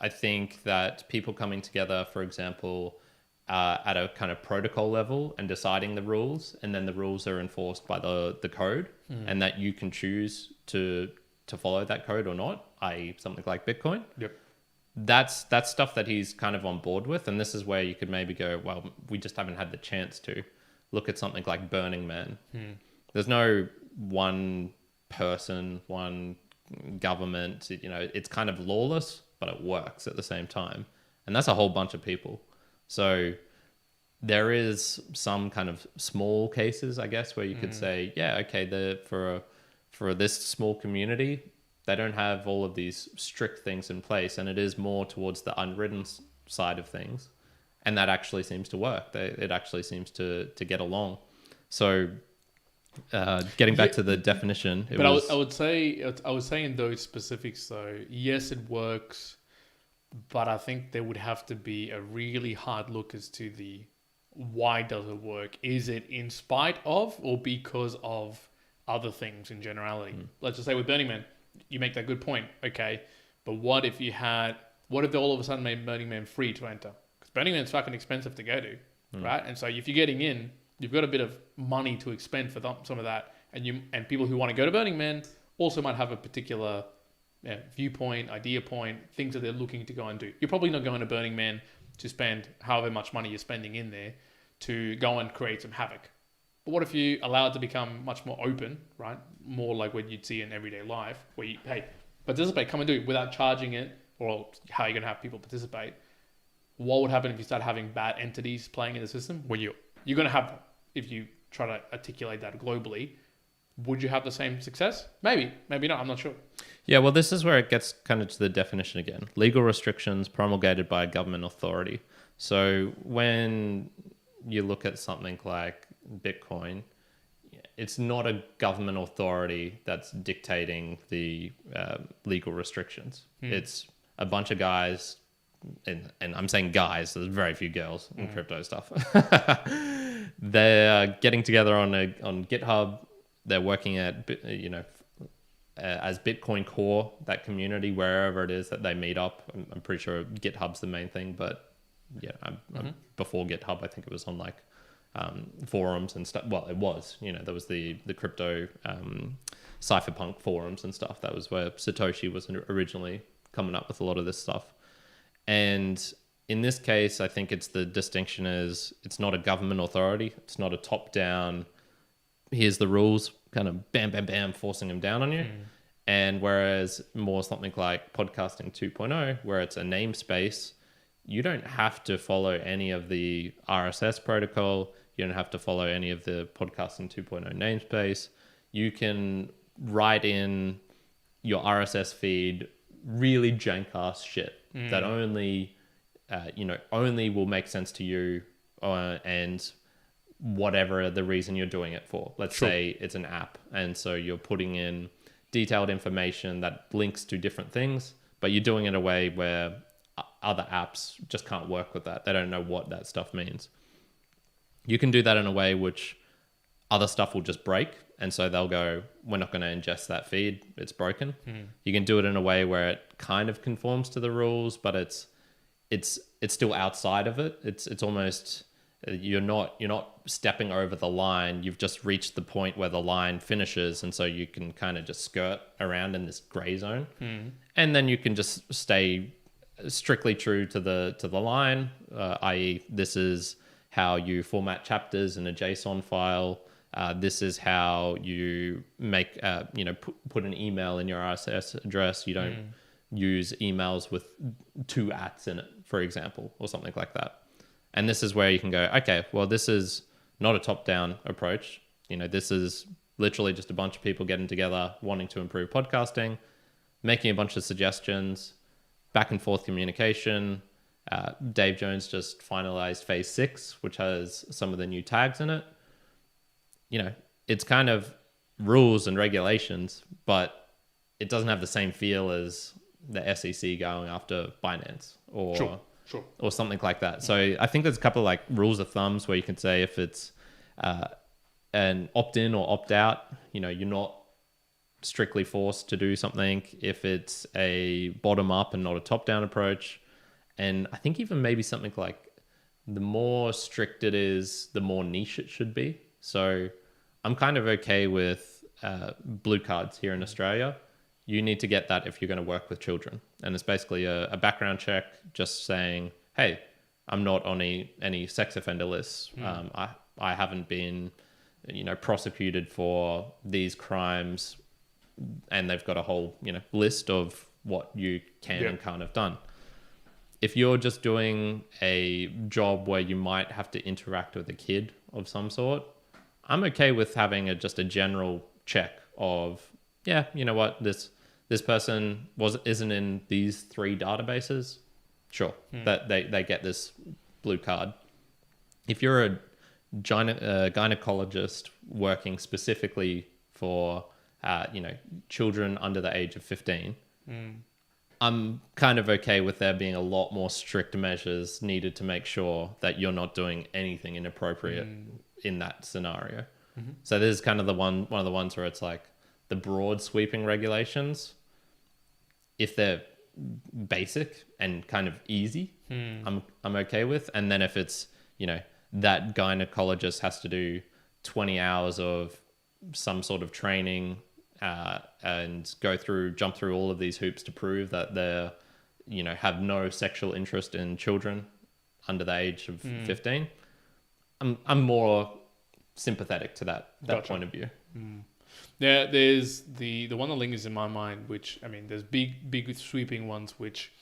I think that people coming together, for example, at a kind of protocol level and deciding the rules, and then the rules are enforced by the code, and that you can choose to follow that code or not, i.e. something like Bitcoin. Yep. That's stuff that he's kind of on board with. And this is where you could maybe go, well, we just haven't had the chance to look at something like Burning Man. There's no one person, one government, it's kind of lawless, but it works at the same time. And that's a whole bunch of people. So there is some kind of small cases, I guess, where you could say, yeah, okay, for this small community, they don't have all of these strict things in place, and it is more towards the unwritten side of things, and that actually seems to work. It actually seems to get along. So Getting back to the definition, But I would say in those specifics though, yes, it works, but I think there would have to be a really hard look as to the why does it work? Is it in spite of or because of other things in generality? Let's just say with Burning Man, you make that good point. Okay, but what if they all of a sudden made Burning Man free to enter? Because Burning Man's fucking expensive to go to, right? And so if you're getting in, you've got a bit of money to expend for some of that, and people who want to go to Burning Man also might have a particular viewpoint, idea point, things that they're looking to go and do. You're probably not going to Burning Man to spend however much money you're spending in there to go and create some havoc. But what if you allow it to become much more open, right? More like what you'd see in everyday life, where you, hey, participate, come and do it without charging it, or how are you going to have people participate? What would happen if you start having bad entities playing in the system? Well, you're going to have, if you try to articulate that globally, would you have the same success? Maybe not. I'm not sure. Yeah, well, this is where it gets kind of to the definition again. Legal restrictions promulgated by a government authority. So when you look at something like Bitcoin, it's not a government authority that's dictating the legal restrictions. It's a bunch of guys, and I'm saying guys, there's very few girls in crypto stuff. They're getting together on GitHub. They're working at, as Bitcoin Core, that community, wherever it is that they meet up. I'm pretty sure GitHub's the main thing, but yeah, before GitHub, I think it was on like forums and stuff. Well, it was, there was the crypto cypherpunk forums and stuff. That was where Satoshi was originally coming up with a lot of this stuff. And in this case, I think the distinction is it's not a government authority. It's not a top-down, here's the rules, kind of bam, bam, bam, forcing them down on you. And whereas more something like podcasting 2.0, where it's a namespace, you don't have to follow any of the RSS protocol. You don't have to follow any of the podcasting 2.0 namespace. You can write in your RSS feed really jank-ass shit that only will make sense to you and whatever the reason you're doing it for. Let's say it's an app, and so you're putting in detailed information that links to different things, but you're doing it in a way where other apps just can't work with that. They don't know what that stuff means. You can do that in a way which other stuff will just break, and so they'll go, we're not going to ingest that feed, it's broken. You can do it in a way where it kind of conforms to the rules, but it's still outside of it. It's almost, you're not stepping over the line. You've just reached the point where the line finishes, and so you can kind of just skirt around in this gray zone. And then you can just stay strictly true to the line, i.e. this is how you format chapters in a JSON file. This is how you make put an email in your RSS address. You don't use emails with 2 ats in it, for example, or something like that. And this is where you can go, okay, well, this is not a top-down approach. This is literally just a bunch of people getting together, wanting to improve podcasting, making a bunch of suggestions, back and forth communication. Dave Jones just finalized phase 6, which has some of the new tags in it. It's kind of rules and regulations, but it doesn't have the same feel as the SEC going after Binance or something like that. So I think there's a couple of like rules of thumbs where you can say if it's an opt-in or opt-out, you're not strictly forced to do something. If it's a bottom-up and not a top-down approach. And I think even maybe something like the more strict it is, the more niche it should be. So I'm kind of okay with blue cards here in Australia. You need to get that if you're going to work with children. And it's basically a background check just saying, hey, I'm not on any sex offender lists. I haven't been, prosecuted for these crimes. And they've got a whole, list of what you can and can't have done. If you're just doing a job where you might have to interact with a kid of some sort, I'm okay with having just a general check of, yeah, you know what, this person isn't in these 3 databases. Sure, that they get this blue card. If you're gynecologist working specifically for children under the age of 15. I'm kind of okay with there being a lot more strict measures needed to make sure that you're not doing anything inappropriate in that scenario. So this is kind of one of the ones where it's like the broad sweeping regulations, if they're basic and kind of easy, I'm okay with. And then if it's, that gynecologist has to do 20 hours of some sort of training and jump through all of these hoops to prove that they're, have no sexual interest in children under the age of 15. I'm more sympathetic to that Gotcha. point of view. Yeah, there's the one that lingers in my mind, which, there's big sweeping ones, which,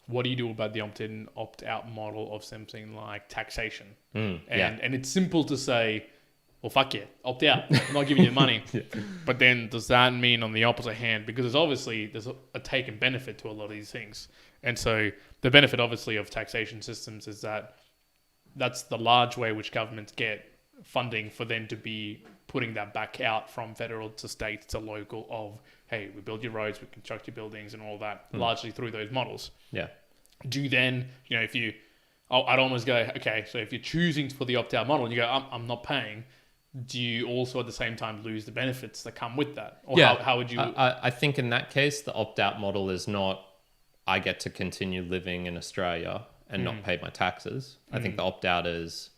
what do you do about the opt-in, opt-out model of something like taxation? And it's simple to say, well, fuck yeah, opt out. I'm not giving you the money. But then does that mean on the opposite hand, because there's a take and benefit to a lot of these things. And so the benefit, obviously, of taxation systems is that that's the large way which governments get funding for them to be putting that back out from federal to state to local of, hey, we build your roads, we construct your buildings and all that, largely through those models. Yeah. Do you then, I'd almost go, okay, so if you're choosing for the opt-out model and you go, I'm not paying, do you also at the same time lose the benefits that come with that? Or how would you... I think in that case, the opt-out model is not, I get to continue living in Australia and not pay my taxes. I think the opt-out is,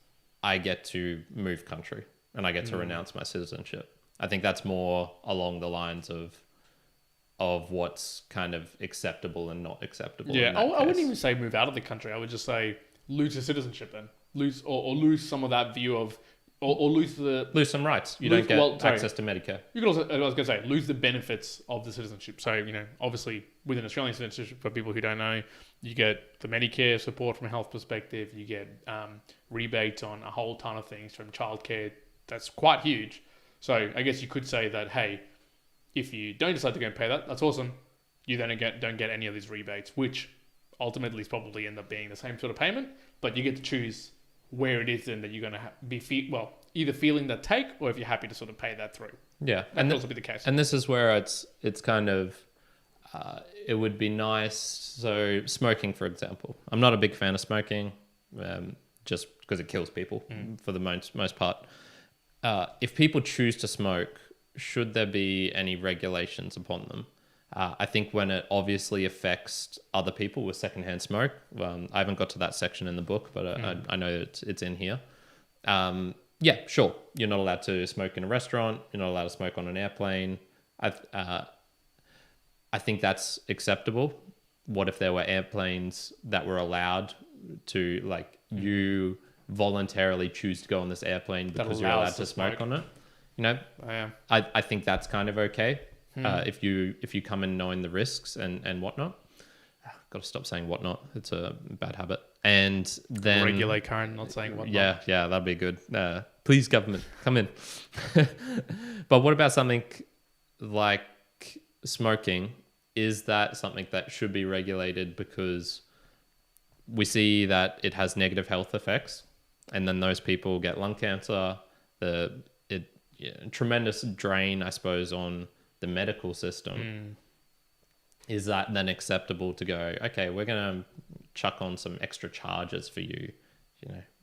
I get to move country and I get to renounce my citizenship. I think that's more along the lines of what's kind of acceptable and not acceptable. Yeah, I wouldn't even say move out of the country. I would just say lose your citizenship then. Lose some of that view of, or lose some rights. You don't get access to Medicare. You could also, I was going to say, lose the benefits of the citizenship. So, obviously within Australian citizenship, for people who don't know, you get the Medicare support from a health perspective. You get rebates on a whole ton of things from childcare. That's quite huge. So I guess you could say that, hey, if you don't decide to go and pay that, that's awesome. You then don't get any of these rebates, which ultimately is probably end up being the same sort of payment, but you get to choose where it is then that you're going to be either feeling that take, or if you're happy to sort of pay that through. Yeah, that could also be the case. And this is where it's kind of it would be nice. So smoking, for example, I'm not a big fan of smoking, just because it kills people for the most part. If people choose to smoke, should there be any regulations upon them? I think when it obviously affects other people with secondhand smoke, I haven't got to that section in the book, but I know it's in here. Yeah, sure. You're not allowed to smoke in a restaurant. You're not allowed to smoke on an airplane. I think that's acceptable. What if there were airplanes that were allowed to, like, you voluntarily choose to go on this airplane because you're allowed to smoke on it? I think that's kind of okay. If you come in knowing the risks and whatnot. Got to stop saying whatnot. It's a bad habit. And then regulate Kyrin, not saying whatnot. Yeah, that'd be good. Please, government, come in. But what about something like smoking? Is that something that should be regulated because we see that it has negative health effects, and then those people get lung cancer? Tremendous drain, I suppose, on the medical system. Is that then acceptable to go, okay, we're going to chuck on some extra charges for you?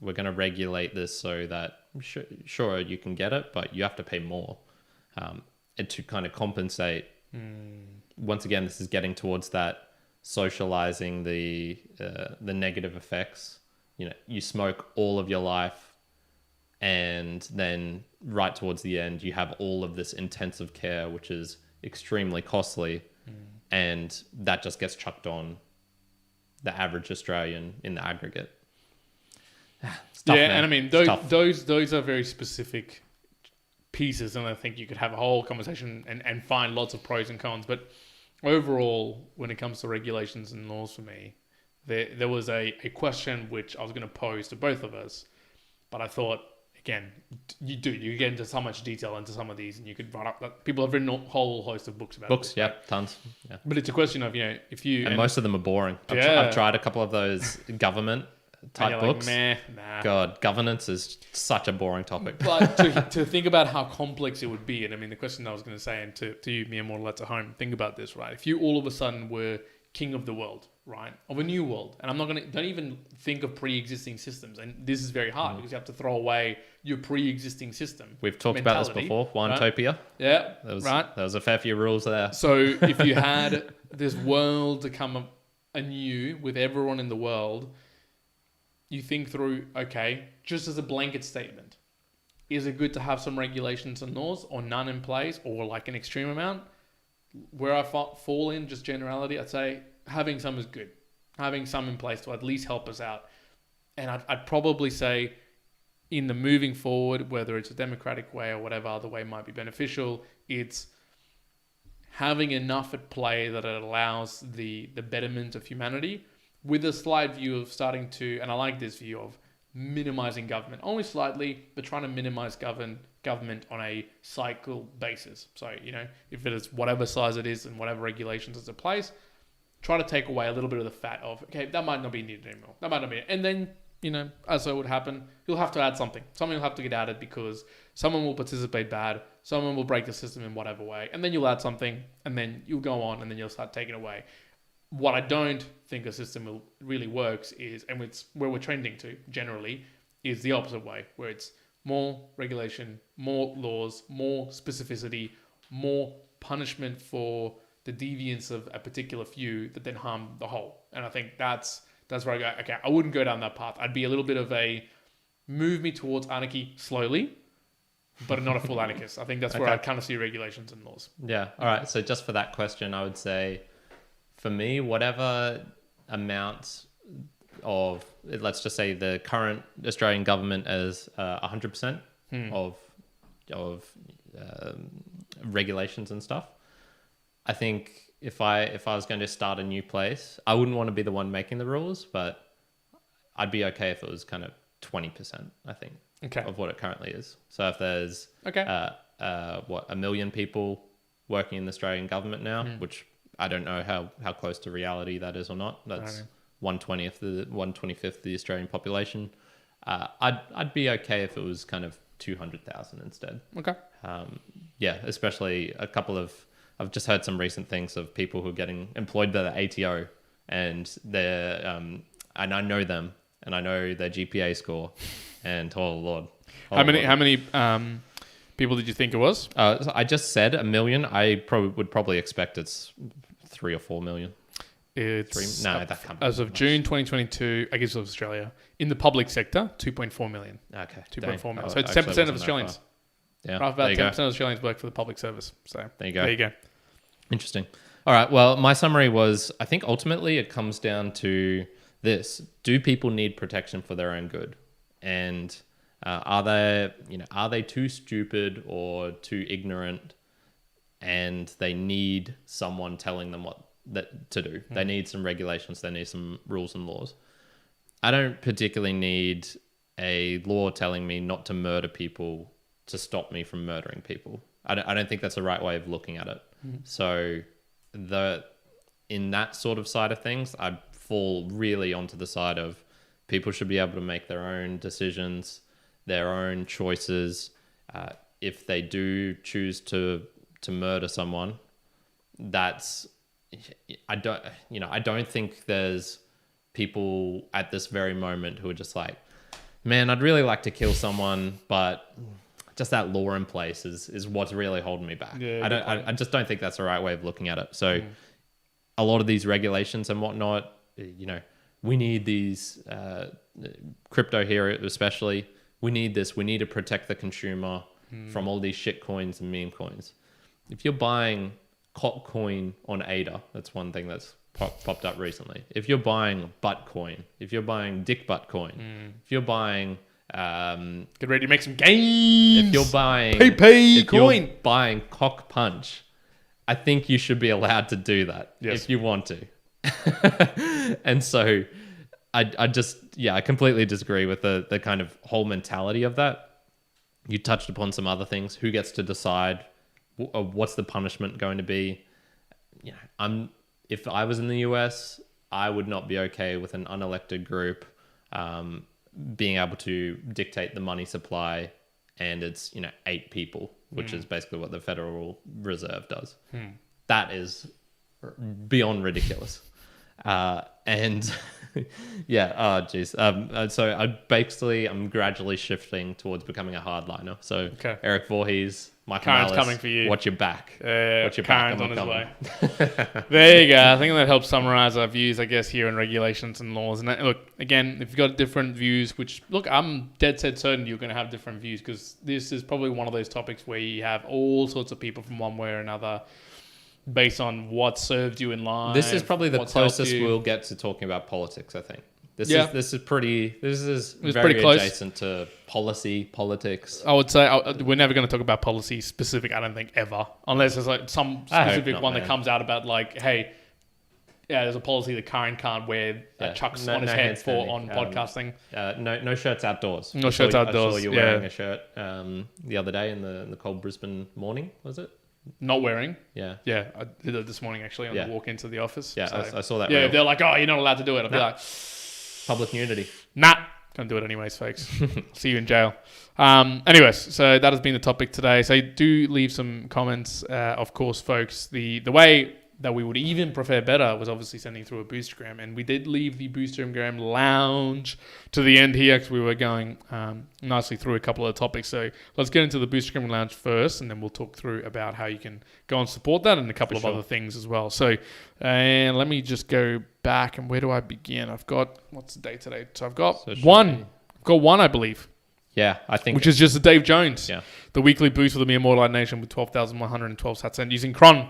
We're going to regulate this so that sure you can get it, but you have to pay more and to kind of compensate. Once again, this is getting towards that socializing the negative effects. You smoke all of your life, and then right towards the end, you have all of this intensive care, which is extremely costly. And that just gets chucked on the average Australian in the aggregate. It's tough, man. And I mean, those are very specific pieces, and I think you could have a whole conversation and find lots of pros and cons. But overall, when it comes to regulations and laws for me, there was a question which I was going to pose to both of us, but I thought, again, you get into so much detail into some of these, and you could write up that people have written a whole host of books about it. Yeah, tons. Yeah. But it's a question of, if you... And most of them are boring. I've tried a couple of those government type you're books. Like, nah. God, governance is such a boring topic. But to think about how complex it would be, and I mean, the question I was going to say, and to you, me and Mortal at home, think about this, right? If you all of a sudden were king of the world, right? Of a new world, and don't even think of pre-existing systems, and this is very hard because you have to throw away your pre-existing system. We've talked about this before, Wantopia. Right? Yeah, There was, right. There was a fair few rules there. So if you had this world to come anew with everyone in the world, you think through, okay, just as a blanket statement, is it good to have some regulations and laws or none in place or like an extreme amount? Where I fall in just generality, I'd say having some is good. Having some in place to at least help us out. And I'd probably say in the moving forward, whether it's a democratic way or whatever other way might be beneficial, it's having enough at play that it allows the betterment of humanity with a slight view of starting to, and I like this view of minimizing government, only slightly, but trying to minimize government on a cycle basis. So, if it is whatever size it is and whatever regulations it's in place, try to take away a little bit of the fat of, okay, that might not be needed anymore. That might not be. And then, as so would happen, you'll have to add something. Something will have to get added because someone will participate bad, someone will break the system in whatever way, and then you'll add something, and then you'll go on, and then you'll start taking away. What I don't think a system really works is, and it's where we're trending to generally, is the opposite way, where it's more regulation, more laws, more specificity, more punishment for the deviance of a particular few that then harm the whole. And I think that's where I go, okay, I wouldn't go down that path. I'd be a little bit of a move me towards anarchy slowly, but not a full anarchist. I think that's where I kind of see regulations and laws. Yeah. All right. So just for that question, I would say, for me, whatever amount of, let's just say the current Australian government as 100% of regulations and stuff. I think if I was going to start a new place, I wouldn't want to be the one making the rules, but I'd be okay if it was kind of 20%, I think, of what it currently is. So if there's 1 million people working in the Australian government now, which I don't know how close to reality that is or not. That's 1/25th of the Australian population. I'd be okay if it was kind of 200,000 instead. Okay. Especially I've just heard some recent things of people who are getting employed by the ATO, and and I know them, and I know their GPA score, and oh Lord. How many people did you think it was? So I just said 1 million. I would probably expect it's 3 or 4 million. It's that can't be as of much. June 2022, I guess of Australia, in the public sector, 2.4 million. Okay, 2.4 million. Oh, So it's actually 10% of wasn't that Australians. far. Yeah, Right, there about you 10% go. of Australians work for the public service. So There you go. There you go. Interesting. All right. Well, my summary was, I think ultimately it comes down to this: do people need protection for their own good? And are they too stupid or too ignorant, and they need someone telling them what to do? They need some regulations. They need some rules and laws. I don't particularly need a law telling me not to murder people to stop me from murdering people. I don't think that's the right way of looking at it. So in that sort of side of things, I fall really onto the side of people should be able to make their own decisions, their own choices. If they do choose to murder someone, I don't think there's people at this very moment who are just like, man, I'd really like to kill someone, but just that law in place is what's really holding me back. Yeah, I just don't think that's the right way of looking at it. So a lot of these regulations and whatnot, we need these crypto here especially. We need this. We need to protect the consumer from all these shit coins and meme coins. If you're buying cock coin on ADA, that's one thing that's popped up recently. If you're buying butt coin, if you're buying dick butt coin, if you're buying Get ready to make some gains. if you're buying PP coin. you're buying cock punch, I think you should be allowed to do that if you want to. And so I completely disagree with the kind of whole mentality of that. You touched upon some other things. Who gets to decide what's the punishment going to be? If I was in the US, I would not be okay with an unelected group being able to dictate the money supply, and it's 8 people, which is basically what the Federal Reserve does. That is beyond ridiculous. And yeah, oh geez. So I'm gradually shifting towards becoming a hardliner. So Okay. Eric Voorhees, Michael Kyrin's Malice, coming for you. watch your back. Watch your back, Kyrin's on I'm his coming. way. There you go. I think that helps summarize our views, I guess, here in regulations and laws. And look, again, if you've got different views, which, look, I'm dead set certain you're going to have different views, because this is probably one of those topics where you have all sorts of people from one way or another based on what served you in life. This is probably the what's helped closest you. we'll get to talking about politics, I think. This Yeah. is very pretty close. adjacent to politics. I would say we're never going to talk about policy specific, I don't think, ever. Unless there's like some I hope specific not, one man. that comes out about like, hey, yeah, there's a policy that Kyrin can't wear chucks on his head hand for standing. podcasting. No shirts outdoors. No I shirts saw outdoors, you yeah. wearing a shirt the other day in the cold Brisbane morning, was it? Not wearing. Yeah. Yeah, I did it this morning actually on the walk into the office. Yeah, So, I saw that. yeah, reel. if they're like, oh, you're not allowed to do it, I'll be like, Public nudity. nah, gonna do it anyways, folks. See you in jail. Anyways, so that has been the topic today. So do leave some comments, of course, folks. The way that we would even prefer better was obviously sending through a Boostagram, and we did leave the Boostagram Lounge to the end here because we were going nicely through a couple of topics. So let's get into the Boostagram Lounge first, and then we'll talk through about how you can go and support that and a couple of other things as well. So and let me just go back, and where do I begin? I've got, what's the date today? So I've got one. I've got one, I believe. Yeah, I think. Which is just a Dave Jones. Yeah. The weekly boost for the Mere Mortalite Nation with 12,112 sats and using Cron.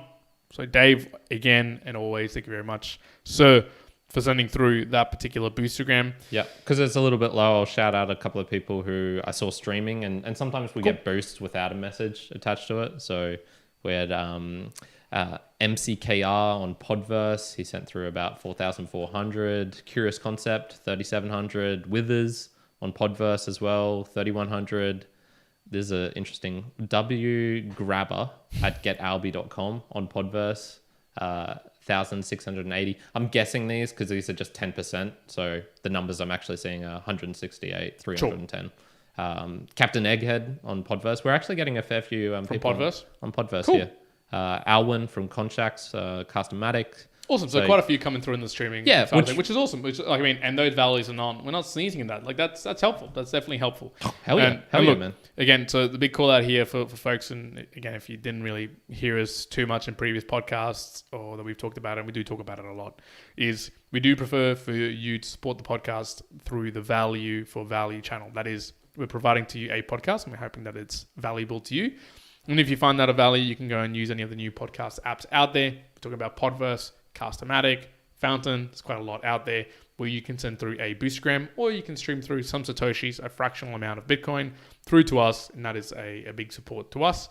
So Dave, again and always, thank you very much, sir, for sending through that particular Boostagram. Yeah, because it's a little bit low. I'll shout out a couple of people who I saw streaming, and sometimes we get boosts without a message attached to it. So we had MCKR on Podverse. He sent through about 4,400. Curious Concept, 3,700. Withers on Podverse as well, 3,100. There's an interesting wgrabber at getalby.com on Podverse, 1,680. I'm guessing these because these are just 10%. So the numbers I'm actually seeing are 168, 310. Captain Egghead on Podverse. We're actually getting a fair few From people Podverse? on Podverse Cool. here. Alwyn from Conshax, Customatic. Awesome. So quite a few coming through in the streaming, Yeah, side of it, which is awesome. Which, like, I mean, and those values are not, we're not sneezing at that. Like that's helpful. That's definitely helpful. Hell yeah. Hell yeah, man. Again, so the big call out here for folks, and again, if you didn't really hear us too much in previous podcasts or that we've talked about, and we do talk about it a lot, is we do prefer for you to support the podcast through the value for value channel. That is, we're providing to you a podcast and we're hoping that it's valuable to you. And if you find that of value, you can go and use any of the new podcast apps out there. We're talking about Podverse, Castomatic, Fountain. There's quite a lot out there where you can send through a Boostagram, or you can stream through some Satoshis, a fractional amount of Bitcoin, through to us, and that is a big support to us.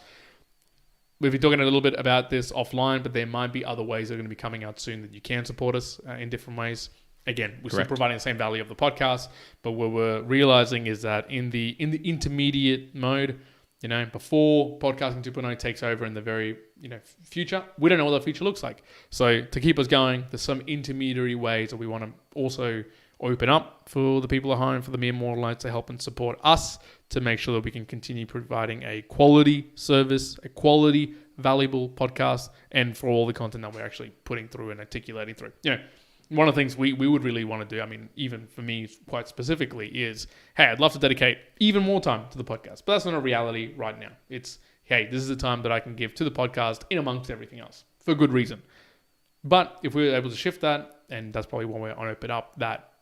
We've been talking a little bit about this offline, but there might be other ways that are going to be coming out soon that you can support us in different ways. Again, we're still providing the same value of the podcast, but what we're realizing is that in the intermediate mode, you know, before podcasting 2.0 takes over in the very, future, we don't know what the future looks like. So to keep us going, there's some intermediary ways that we want to also open up for the people at home, for the Mere Mortalites to help and support us to make sure that we can continue providing a quality service, a quality, valuable podcast, and for all the content that we're actually putting through and articulating through. One of the things we would really want to do, I mean, even for me quite specifically, is, hey, I'd love to dedicate even more time to the podcast. But that's not a reality right now. It's, hey, this is the time that I can give to the podcast in amongst everything else for good reason. But if we're able to shift that, and that's probably one way I open up that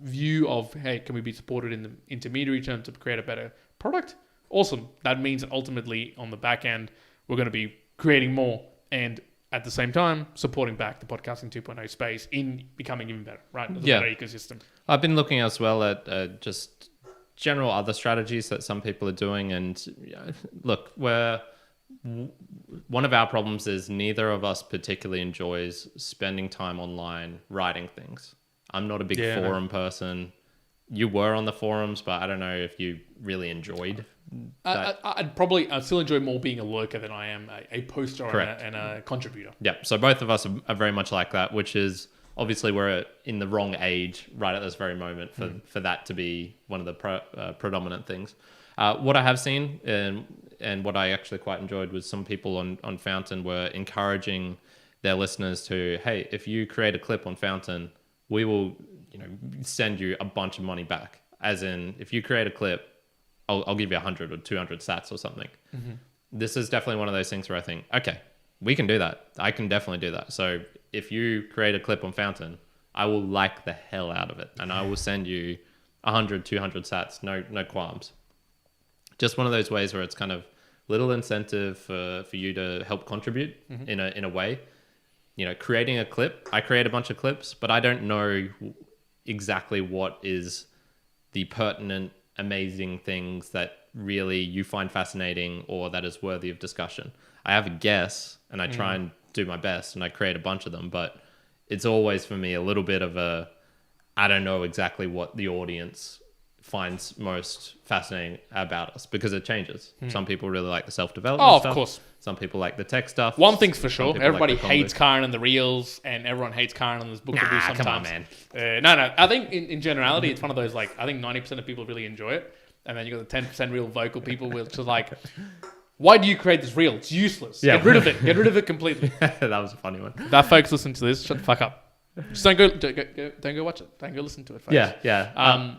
view of, hey, can we be supported in the intermediary term to create a better product? Awesome. That means that ultimately on the back end, we're going to be creating more and at the same time, supporting back the podcasting 2.0 space in becoming even better, right? The better ecosystem. I've been looking as well at just general other strategies that some people are doing. And look, one of our problems is neither of us particularly enjoys spending time online writing things. I'm not a big forum person. You were on the forums, but I don't know if you really enjoyed that. I'd still enjoy more being a lurker than I am a poster and a contributor. Yeah, so both of us are very much like that, which is obviously we're in the wrong age right at this very moment for that to be one of the predominant things. What I have seen and what I actually quite enjoyed was some people on Fountain were encouraging their listeners to, hey, if you create a clip on Fountain, we will, send you a bunch of money back. As in, if you create a clip, I'll give you 100 or 200 sats or something. Mm-hmm. This is definitely one of those things where I think, okay, we can do that. I can definitely do that. So if you create a clip on Fountain, I will like the hell out of it. And I will send you 100, 200 sats, no qualms. Just one of those ways where it's kind of little incentive for you to help contribute in a way. Creating a clip, I create a bunch of clips, but I don't know exactly what is the pertinent, amazing things that really you find fascinating or that is worthy of discussion. I have a guess and I try and do my best and I create a bunch of them, but it's always for me a little bit of I don't know exactly what the audience finds most fascinating about us because it changes. Some people really like the self-development stuff. Of course. Some people like the tech stuff. One thing's for sure. Everybody hates Kyrin and the reels, and everyone hates Kyrin and this book review sometimes. Come on, man. No. I think in generality, it's one of those, I think 90% of people really enjoy it. And then you got the 10% real vocal people, which are why do you create this reel? It's useless. Yeah. Get rid of it. Get rid of it completely. That was a funny one. That folks listen to this. Shut the fuck up. Just don't go watch it. Don't go listen to it, folks. Yeah.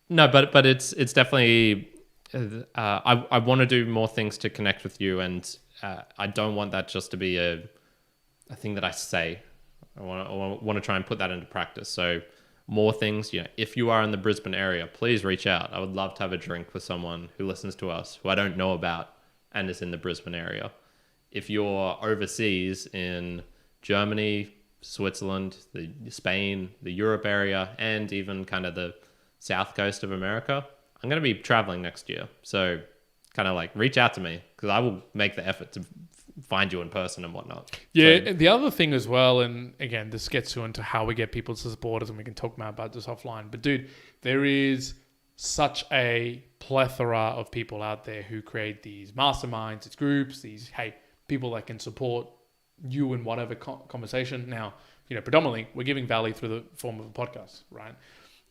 No, but it's definitely. I want to do more things to connect with you, and I don't want that just to be a thing that I say. I want to try and put that into practice. So more things. If you are in the Brisbane area, please reach out. I would love to have a drink with someone who listens to us, who I don't know about, and is in the Brisbane area. If you're overseas in Germany, Switzerland, Spain, the Europe area, and even kind of the south coast of America, I'm going to be traveling next year. So kind of reach out to me because I will make the effort to find you in person and whatnot. Yeah. So, the other thing as well, and again, this gets you into how we get people to support us and we can talk more about this offline. But dude, there is such a plethora of people out there who create these masterminds, these groups, people that can support you in whatever conversation. Now, predominantly we're giving value through the form of a podcast, right?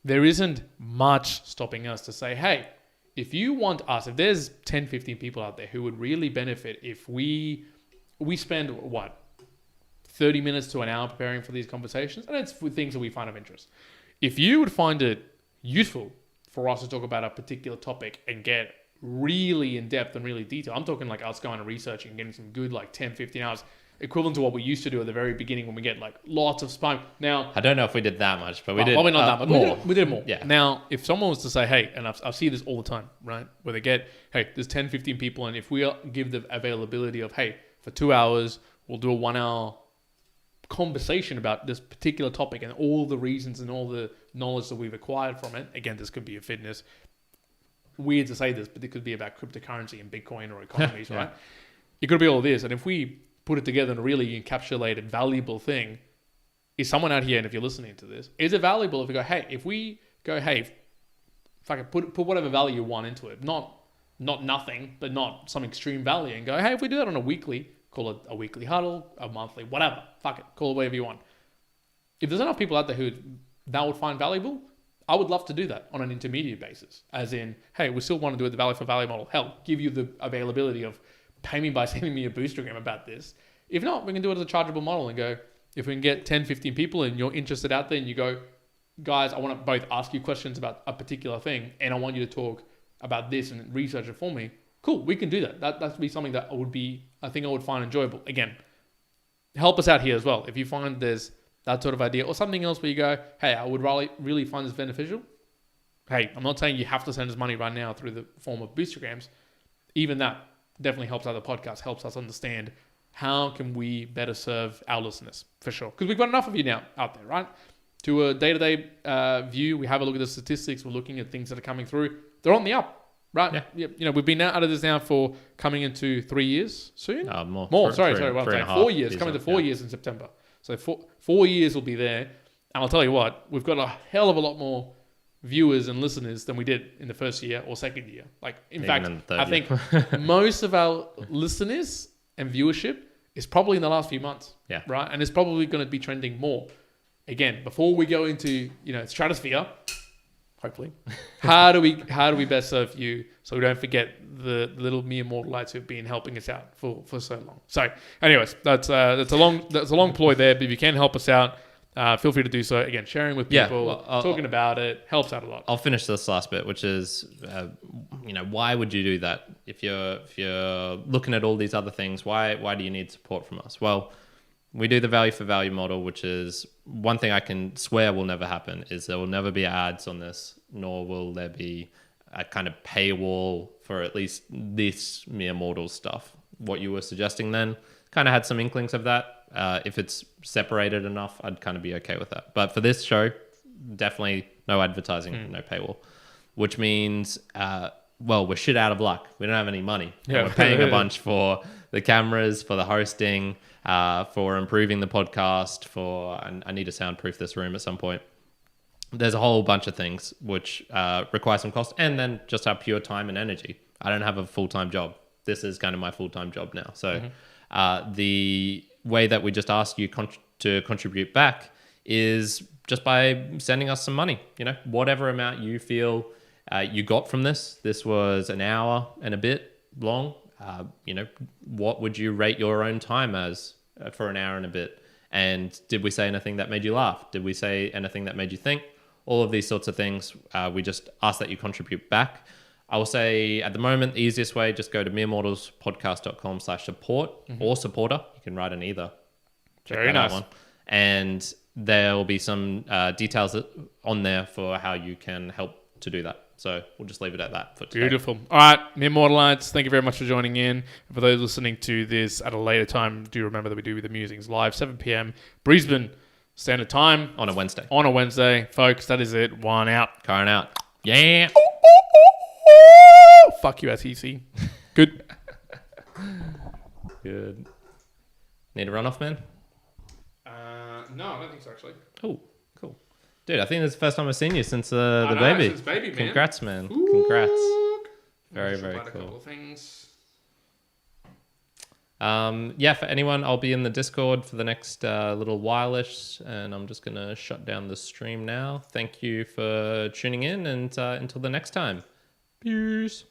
There isn't much stopping us to say, hey, if you want us, if there's 10, 15 people out there who would really benefit if we spend, 30 minutes to an hour preparing for these conversations, and it's for things that we find of interest. If you would find it useful for us to talk about a particular topic and get really in-depth and really detailed, I'm talking us going and researching and getting some good 10, 15 hours, equivalent to what we used to do at the very beginning when we get lots of spam. Now, I don't know if we did that much, but we did probably not that much. More. We did more. Yeah. Now, if someone was to say, hey, and I see this all the time, right? Where they get, hey, there's 10, 15 people, and if we give the availability of, hey, for 2 hours, we'll do a 1 hour conversation about this particular topic and all the reasons and all the knowledge that we've acquired from it. Again, this could be a fitness. Weird to say this, but it could be about cryptocurrency and Bitcoin or economies, right? It could be all this. And if we put it together in a really encapsulated, valuable thing, is someone out here, and if you're listening to this, is it valuable if we go, hey, fuck it, put whatever value you want into it. Not nothing, but not some extreme value, and go, hey, if we do that on a weekly, call it a weekly huddle, a monthly, whatever, fuck it, call it whatever you want. If there's enough people out there who that would find valuable, I would love to do that on an intermediate basis. As in, hey, we still want to do it the value for value model. Hell, give you the availability of pay me by sending me a Boostagram about this. If not, we can do it as a chargeable model and go, if we can get 10, 15 people and you're interested out there and you go, guys, I want to both ask you questions about a particular thing and I want you to talk about this and research it for me. Cool, we can do that. That would be something that I think I would find enjoyable. Again, help us out here as well. If you find there's that sort of idea or something else where you go, hey, I would really find this beneficial. Hey, I'm not saying you have to send us money right now through the form of Boostagrams. Even that definitely helps out the podcast, helps us understand how can we better serve our listeners, for sure. Because we've got enough of you now out there, right? To a day-to-day view, we have a look at the statistics. We're looking at things that are coming through. They're on the up, right? Yeah. We've been out of this now for coming into 3 years soon. More. Sorry. 4 years. Coming to 4 years in September. So 4 years will be there. And I'll tell you what, we've got a hell of a lot more viewers and listeners than we did in the first year or second year. In fact, I think most of our listeners and viewership is probably in the last few months. Yeah. Right? And it's probably going to be trending more. again, before we go into, stratosphere, hopefully, how do we best serve you so we don't forget the little mere mortalites who've been helping us out for so long. So, anyways, that's a long ploy there. But if you can help us out, feel free to do so. Again, sharing with people, talking about it helps out a lot. I'll finish this last bit, which is, why would you do that if you're looking at all these other things? Why do you need support from us? Well, we do the value for value model, which is one thing I can swear will never happen is there will never be ads on this, nor will there be a kind of paywall for at least this mere mortal stuff. What you were suggesting then kind of had some inklings of that. If it's separated enough, I'd kind of be okay with that. But for this show, definitely no advertising, no paywall, which means, we're shit out of luck. We don't have any money. Yeah. We're paying a bunch for the cameras, for the hosting, for improving the podcast, I need to soundproof this room at some point. There's a whole bunch of things which require some cost, and then just our pure time and energy. I don't have a full-time job. This is kind of my full-time job now. So the way that we just ask you to contribute back is just by sending us some money, whatever amount you feel you got from this. This was an hour and a bit long. What would you rate your own time as for an hour and a bit? And did we say anything that made you laugh? Did we say anything that made you think? All of these sorts of things. We just ask that you contribute back. I will say at the moment, the easiest way, just go to meremortalspodcast.com/support or supporter. You can write in either. Very nice. One. And there will be some details on there for how you can help to do that. So we'll just leave it at that for today. Beautiful. All right, Mere Mortalites, thank you very much for joining in. For those listening to this at a later time, do remember that we do the musings live, 7 p.m. Brisbane Standard Time. On a Wednesday. Folks, that is it. One out. Kyrin out. Yeah. Fuck you, SEC. Good. Good. Need a runoff, man? No, I don't think so, actually. Oh, cool. Dude, I think it's the first time I've seen you since the know, baby. since baby, man. Congrats, man. Ooh. Congrats. Very, very A couple cool. of things. For anyone, I'll be in the Discord for the next little while-ish, and I'm just going to shut down the stream now. Thank you for tuning in, and until the next time. Peace.